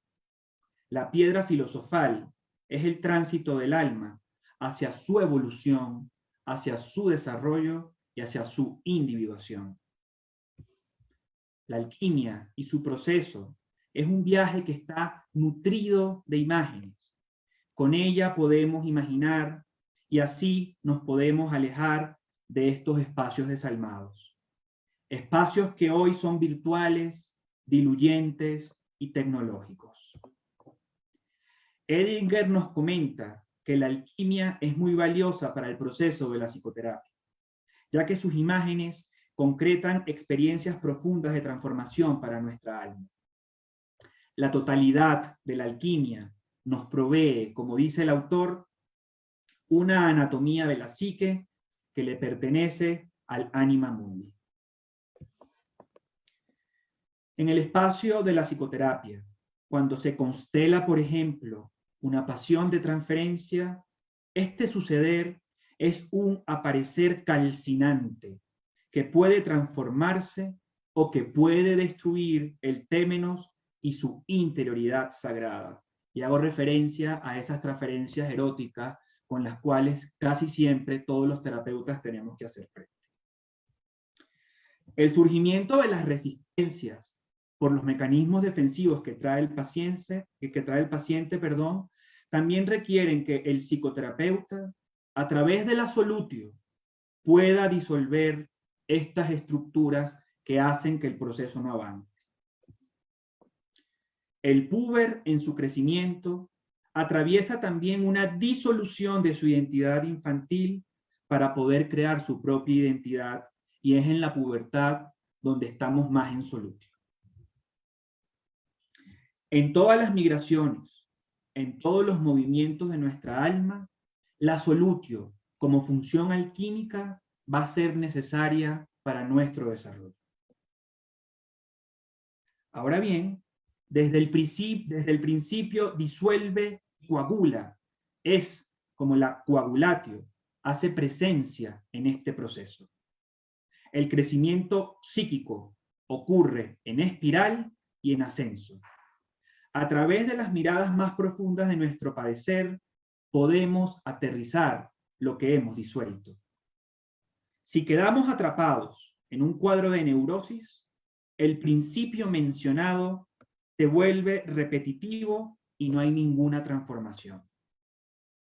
La piedra filosofal es el tránsito del alma hacia su evolución, hacia su desarrollo y hacia su individuación. La alquimia y su proceso es un viaje que está nutrido de imágenes. Con ella podemos imaginar y así nos podemos alejar de estos espacios desalmados. Espacios que hoy son virtuales, diluyentes y tecnológicos. Edinger nos comenta que la alquimia es muy valiosa para el proceso de la psicoterapia, ya que sus imágenes concretan experiencias profundas de transformación para nuestra alma. La totalidad de la alquimia nos provee, como dice el autor, una anatomía de la psique que le pertenece al anima mundi. En el espacio de la psicoterapia, cuando se constela, por ejemplo, una pasión de transferencia, este suceder es un aparecer calcinante que puede transformarse o que puede destruir el témenos y su interioridad sagrada. Y hago referencia a esas transferencias eróticas con las cuales casi siempre todos los terapeutas tenemos que hacer frente. El surgimiento de las resistencias por los mecanismos defensivos que trae el paciente, también requieren que el psicoterapeuta, a través de la solutio, pueda disolver estas estructuras que hacen que el proceso no avance. El púber, en su crecimiento, atraviesa también una disolución de su identidad infantil para poder crear su propia identidad, y es en la pubertad donde estamos más en solutio. En todas las migraciones, en todos los movimientos de nuestra alma, la solutio, como función alquímica, va a ser necesaria para nuestro desarrollo. Ahora bien, desde el principio disuelve y coagula, es como la coagulatio, hace presencia en este proceso. El crecimiento psíquico ocurre en espiral y en ascenso. A través de las miradas más profundas de nuestro padecer, podemos aterrizar lo que hemos disuelto. Si quedamos atrapados en un cuadro de neurosis, el principio mencionado se vuelve repetitivo y no hay ninguna transformación.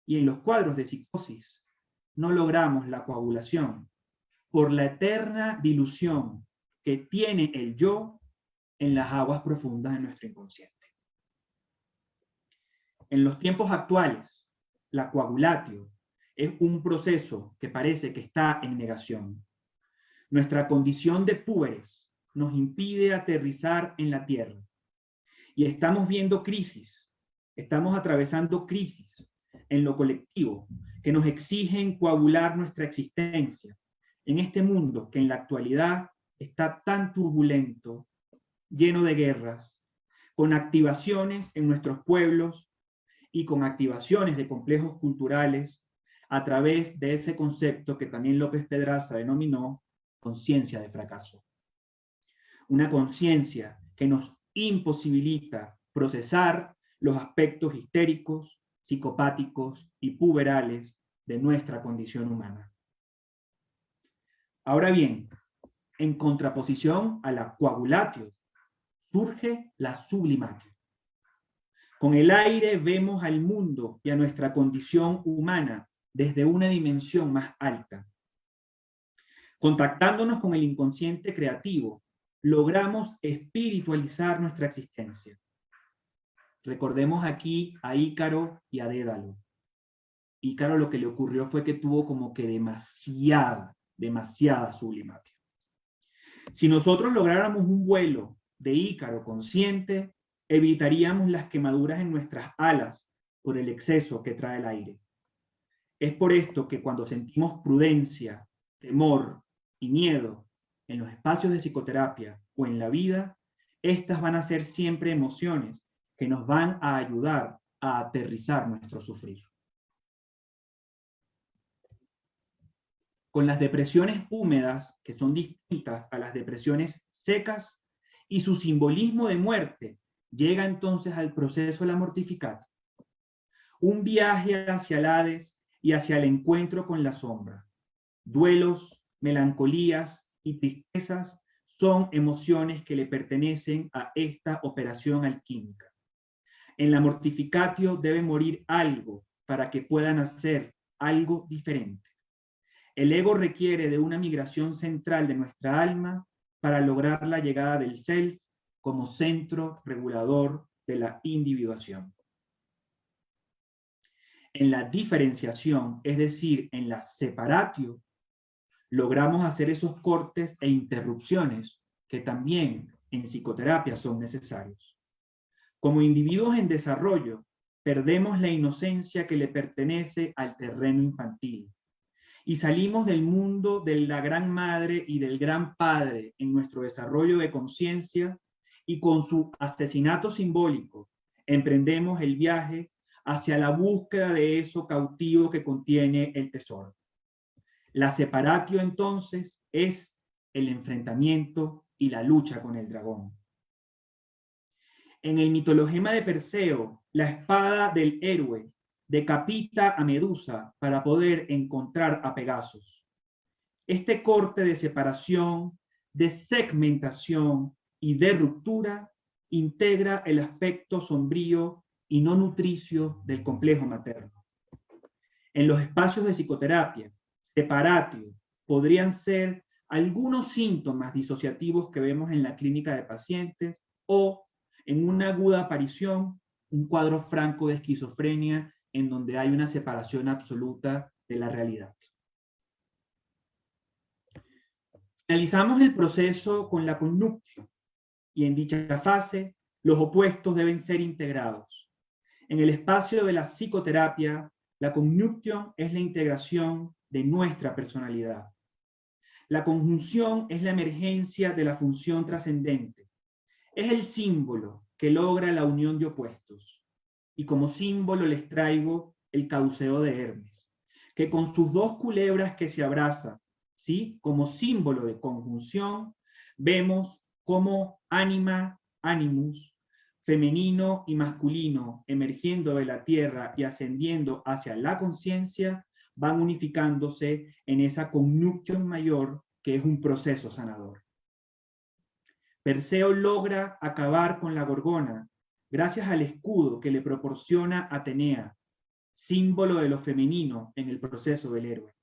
Y en los cuadros de psicosis no logramos la coagulación por la eterna dilución que tiene el yo en las aguas profundas de nuestro inconsciente. En los tiempos actuales, la coagulatio es un proceso que parece que está en negación. Nuestra condición de púberes nos impide aterrizar en la tierra. Y estamos viendo crisis, estamos atravesando crisis en lo colectivo que nos exigen coagular nuestra existencia en este mundo que en la actualidad está tan turbulento, lleno de guerras, con activaciones en nuestros pueblos y con activaciones de complejos culturales a través de ese concepto que también López Pedraza denominó conciencia de fracaso. Una conciencia que nos imposibilita procesar los aspectos histéricos, psicopáticos y puberales de nuestra condición humana. Ahora bien, en contraposición a la coagulatio, surge la sublimatio. Con el aire vemos al mundo y a nuestra condición humana desde una dimensión más alta. Contactándonos con el inconsciente creativo, logramos espiritualizar nuestra existencia. Recordemos aquí a Ícaro y a Dédalo. Ícaro lo que le ocurrió fue que tuvo como que demasiada sublimatio. Si nosotros lográramos un vuelo de Ícaro consciente, evitaríamos las quemaduras en nuestras alas por el exceso que trae el aire. Es por esto que cuando sentimos prudencia, temor y miedo en los espacios de psicoterapia o en la vida, estas van a ser siempre emociones que nos van a ayudar a aterrizar nuestro sufrir. Con las depresiones húmedas, que son distintas a las depresiones secas, y su simbolismo de muerte, llega entonces al proceso de la mortificat, un viaje hacia el Hades y hacia el encuentro con la sombra. Duelos, melancolías y tristezas son emociones que le pertenecen a esta operación alquímica. En la mortificatio debe morir algo para que pueda nacer algo diferente. El ego requiere de una migración central de nuestra alma para lograr la llegada del self como centro regulador de la individuación. En la diferenciación, es decir, en la separatio, logramos hacer esos cortes e interrupciones que también en psicoterapia son necesarios. Como individuos en desarrollo, perdemos la inocencia que le pertenece al terreno infantil y salimos del mundo de la gran madre y del gran padre en nuestro desarrollo de conciencia, y con su asesinato simbólico emprendemos el viaje hacia la búsqueda de eso cautivo que contiene el tesoro. La separatio entonces es el enfrentamiento y la lucha con el dragón. En el mitologema de Perseo, la espada del héroe decapita a Medusa para poder encontrar a Pegasus. Este corte de separación, de segmentación y de ruptura integra el aspecto sombrío y no nutricio del complejo materno. En los espacios de psicoterapia, separatio podrían ser algunos síntomas disociativos que vemos en la clínica de pacientes, o en una aguda aparición, un cuadro franco de esquizofrenia en donde hay una separación absoluta de la realidad. Finalizamos el proceso con la connuptio, y en dicha fase los opuestos deben ser integrados. En el espacio de la psicoterapia, la connuptio es la integración de nuestra personalidad. La conjunción es la emergencia de la función trascendente. Es el símbolo que logra la unión de opuestos. Y como símbolo les traigo el cauceo de Hermes, que con sus dos culebras que se abrazan, ¿sí?, como símbolo de conjunción, vemos cómo ánima, animus, femenino y masculino, emergiendo de la tierra y ascendiendo hacia la conciencia, van unificándose en esa connuption mayor que es un proceso sanador. Perseo logra acabar con la gorgona gracias al escudo que le proporciona Atenea, símbolo de lo femenino en el proceso del héroe.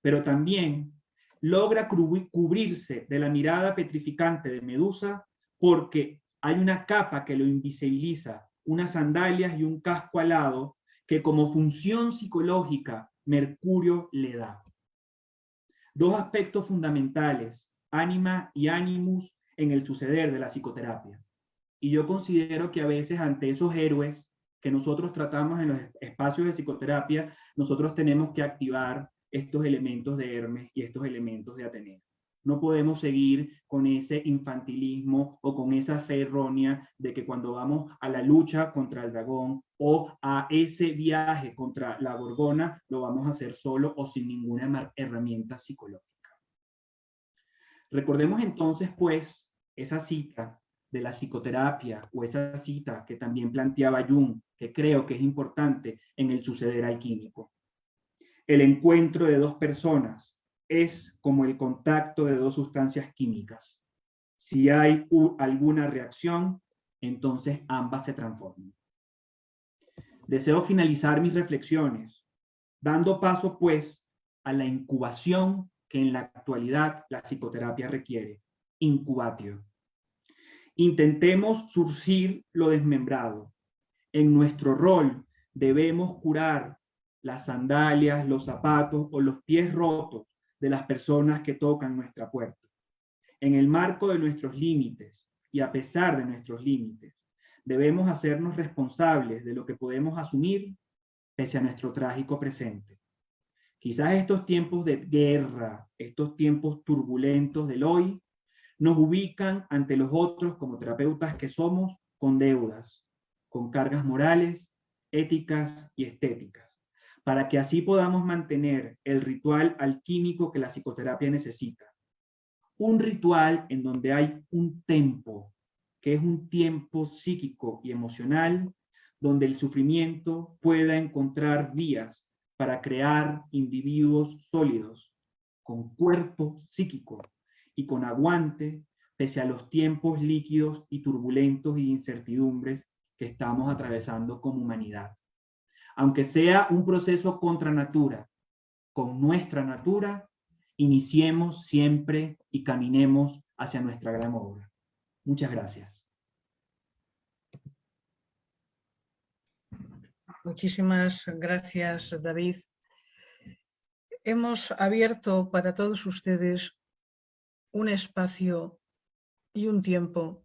Pero también logra cubrirse de la mirada petrificante de Medusa porque hay una capa que lo invisibiliza, unas sandalias y un casco alado que como función psicológica Mercurio le da. Dos aspectos fundamentales, ánima y animus, en el suceder de la psicoterapia. Y yo considero que a veces ante esos héroes que nosotros tratamos en los espacios de psicoterapia, nosotros tenemos que activar estos elementos de Hermes y estos elementos de Atenea. No podemos seguir con ese infantilismo o con esa fe errónea de que cuando vamos a la lucha contra el dragón o a ese viaje contra la gorgona, lo vamos a hacer solo o sin ninguna herramienta psicológica. Recordemos entonces, pues, esa cita de la psicoterapia o esa cita que también planteaba Jung, que creo que es importante en el suceder alquímico. El encuentro de dos personas es como el contacto de dos sustancias químicas. Si hay alguna reacción, entonces ambas se transforman. Deseo finalizar mis reflexiones dando paso, pues, a la incubación que en la actualidad la psicoterapia requiere, incubatio. Intentemos surcir lo desmembrado. En nuestro rol debemos curar las sandalias, los zapatos o los pies rotos de las personas que tocan nuestra puerta. En el marco de nuestros límites y a pesar de nuestros límites, debemos hacernos responsables de lo que podemos asumir pese a nuestro trágico presente. Quizás estos tiempos de guerra, estos tiempos turbulentos del hoy, nos ubican ante los otros como terapeutas que somos con deudas, con cargas morales, éticas y estéticas, para que así podamos mantener el ritual alquímico que la psicoterapia necesita. Un ritual en donde hay un tempo, que es un tiempo psíquico y emocional, donde el sufrimiento pueda encontrar vías para crear individuos sólidos, con cuerpo psíquico y con aguante, pese a los tiempos líquidos y turbulentos y incertidumbres que estamos atravesando como humanidad. Aunque sea un proceso contra natura, con nuestra natura, iniciemos siempre y caminemos hacia nuestra gran obra. Muchas gracias. Muchísimas gracias, David. Hemos abierto para todos ustedes un espacio y un tiempo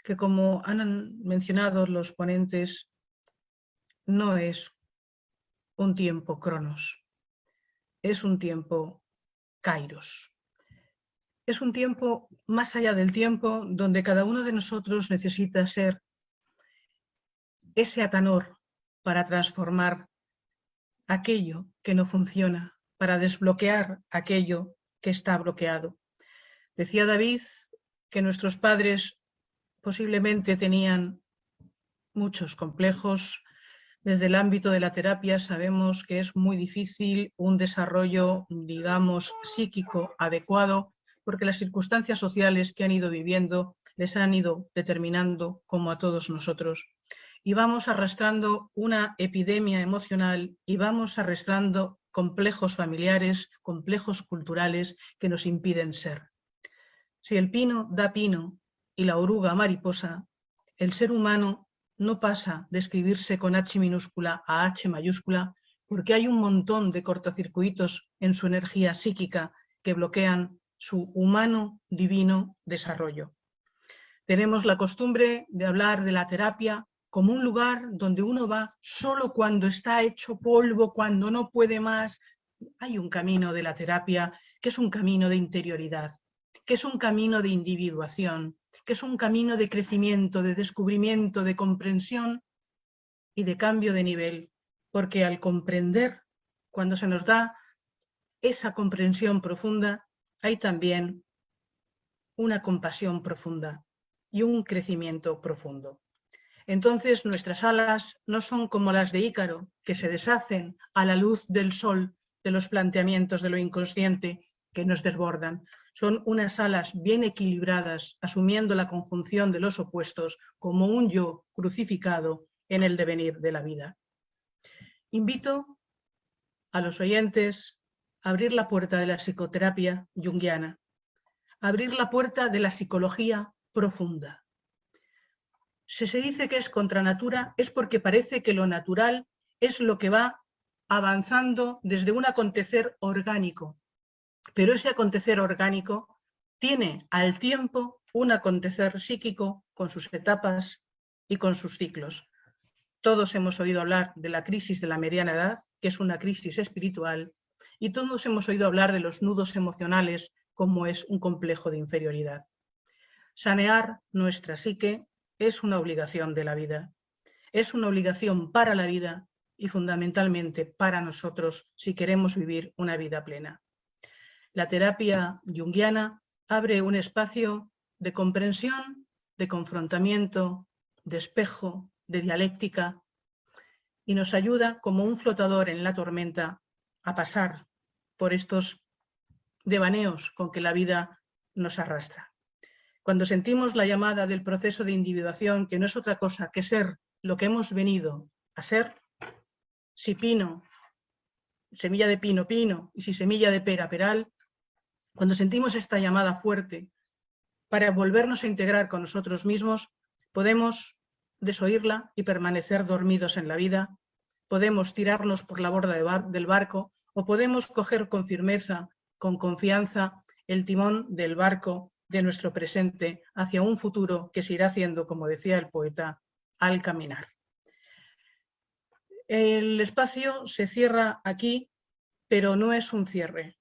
que, como han mencionado los ponentes, no es un tiempo cronos, es un tiempo kairos. Es un tiempo más allá del tiempo donde cada uno de nosotros necesita ser ese atanor para transformar aquello que no funciona, para desbloquear aquello que está bloqueado. Decía David que nuestros padres posiblemente tenían muchos complejos. Desde el ámbito de la terapia sabemos que es muy difícil un desarrollo, digamos, psíquico adecuado, porque las circunstancias sociales que han ido viviendo les han ido determinando como a todos nosotros. Y vamos arrastrando una epidemia emocional y vamos arrastrando complejos familiares, complejos culturales que nos impiden ser. Si el pino da pino y la oruga mariposa, el ser humano no pasa de escribirse con H minúscula a H mayúscula porque hay un montón de cortocircuitos en su energía psíquica que bloquean su humano divino desarrollo. Tenemos la costumbre de hablar de la terapia como un lugar donde uno va solo cuando está hecho polvo, cuando no puede más. Hay un camino de la terapia que es un camino de interioridad, que es un camino de individuación, que es un camino de crecimiento, de descubrimiento, de comprensión y de cambio de nivel. Porque al comprender, cuando se nos da esa comprensión profunda, hay también una compasión profunda y un crecimiento profundo. Entonces nuestras alas no son como las de Ícaro, que se deshacen a la luz del sol de los planteamientos de lo inconsciente que nos desbordan. Son unas alas bien equilibradas, asumiendo la conjunción de los opuestos como un yo crucificado en el devenir de la vida. Invito a los oyentes a abrir la puerta de la psicoterapia junguiana, a abrir la puerta de la psicología profunda. Si se dice que es contra natura, es porque parece que lo natural es lo que va avanzando desde un acontecer orgánico. Pero ese acontecer orgánico tiene al tiempo un acontecer psíquico con sus etapas y con sus ciclos. Todos hemos oído hablar de la crisis de la mediana edad, que es una crisis espiritual, y todos hemos oído hablar de los nudos emocionales, como es un complejo de inferioridad. Sanear nuestra psique es una obligación de la vida. Es una obligación para la vida y fundamentalmente para nosotros si queremos vivir una vida plena. La terapia junguiana abre un espacio de comprensión, de confrontamiento, de espejo, de dialéctica y nos ayuda como un flotador en la tormenta a pasar por estos devaneos con que la vida nos arrastra. Cuando sentimos la llamada del proceso de individuación, que no es otra cosa que ser lo que hemos venido a ser, si pino, semilla de pino, pino, y si semilla de pera, peral, cuando sentimos esta llamada fuerte para volvernos a integrar con nosotros mismos, podemos desoírla y permanecer dormidos en la vida, podemos tirarnos por la borda del barco o podemos coger con firmeza, con confianza, el timón del barco de nuestro presente hacia un futuro que se irá haciendo, como decía el poeta, al caminar. El espacio se cierra aquí, pero no es un cierre,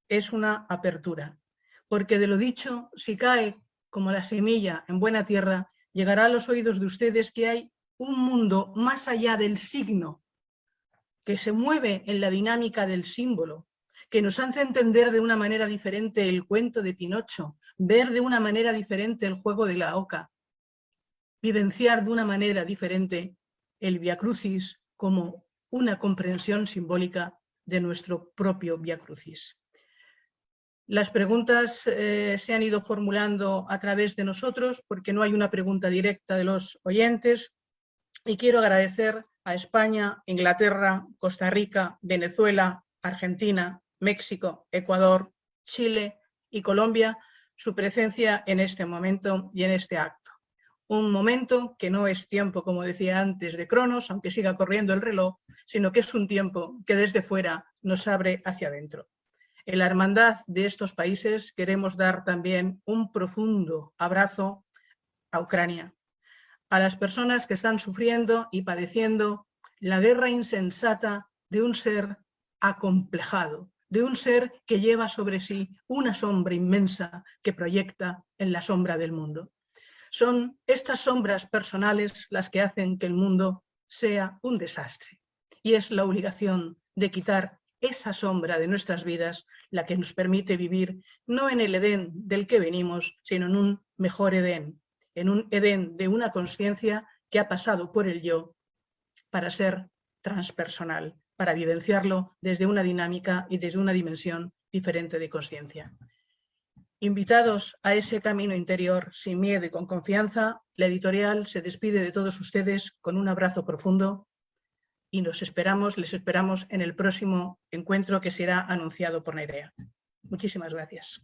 es una apertura, porque de lo dicho, si cae como la semilla en buena tierra, llegará a los oídos de ustedes que hay un mundo más allá del signo, que se mueve en la dinámica del símbolo, que nos hace entender de una manera diferente el cuento de Pinocho, ver de una manera diferente el juego de la oca, vivenciar de una manera diferente el Vía Crucis como una comprensión simbólica de nuestro propio Vía Crucis. Las preguntas se han ido formulando a través de nosotros porque no hay una pregunta directa de los oyentes y quiero agradecer a España, Inglaterra, Costa Rica, Venezuela, Argentina, México, Ecuador, Chile y Colombia su presencia en este momento y en este acto. Un momento que no es tiempo, como decía antes, de Cronos, aunque siga corriendo el reloj, sino que es un tiempo que desde fuera nos abre hacia adentro. En la hermandad de estos países queremos dar también un profundo abrazo a Ucrania, a las personas que están sufriendo y padeciendo la guerra insensata de un ser acomplejado, de un ser que lleva sobre sí una sombra inmensa que proyecta en la sombra del mundo. Son estas sombras personales las que hacen que el mundo sea un desastre. Y es la obligación de quitar esa sombra de nuestras vidas la que nos permite vivir no en el Edén del que venimos, sino en un mejor Edén, en un Edén de una conciencia que ha pasado por el yo para ser transpersonal, para vivenciarlo desde una dinámica y desde una dimensión diferente de conciencia. Invitados a ese camino interior sin miedo y con confianza, la editorial se despide de todos ustedes con un abrazo profundo y les esperamos en el próximo encuentro que será anunciado por Nerea. Muchísimas gracias.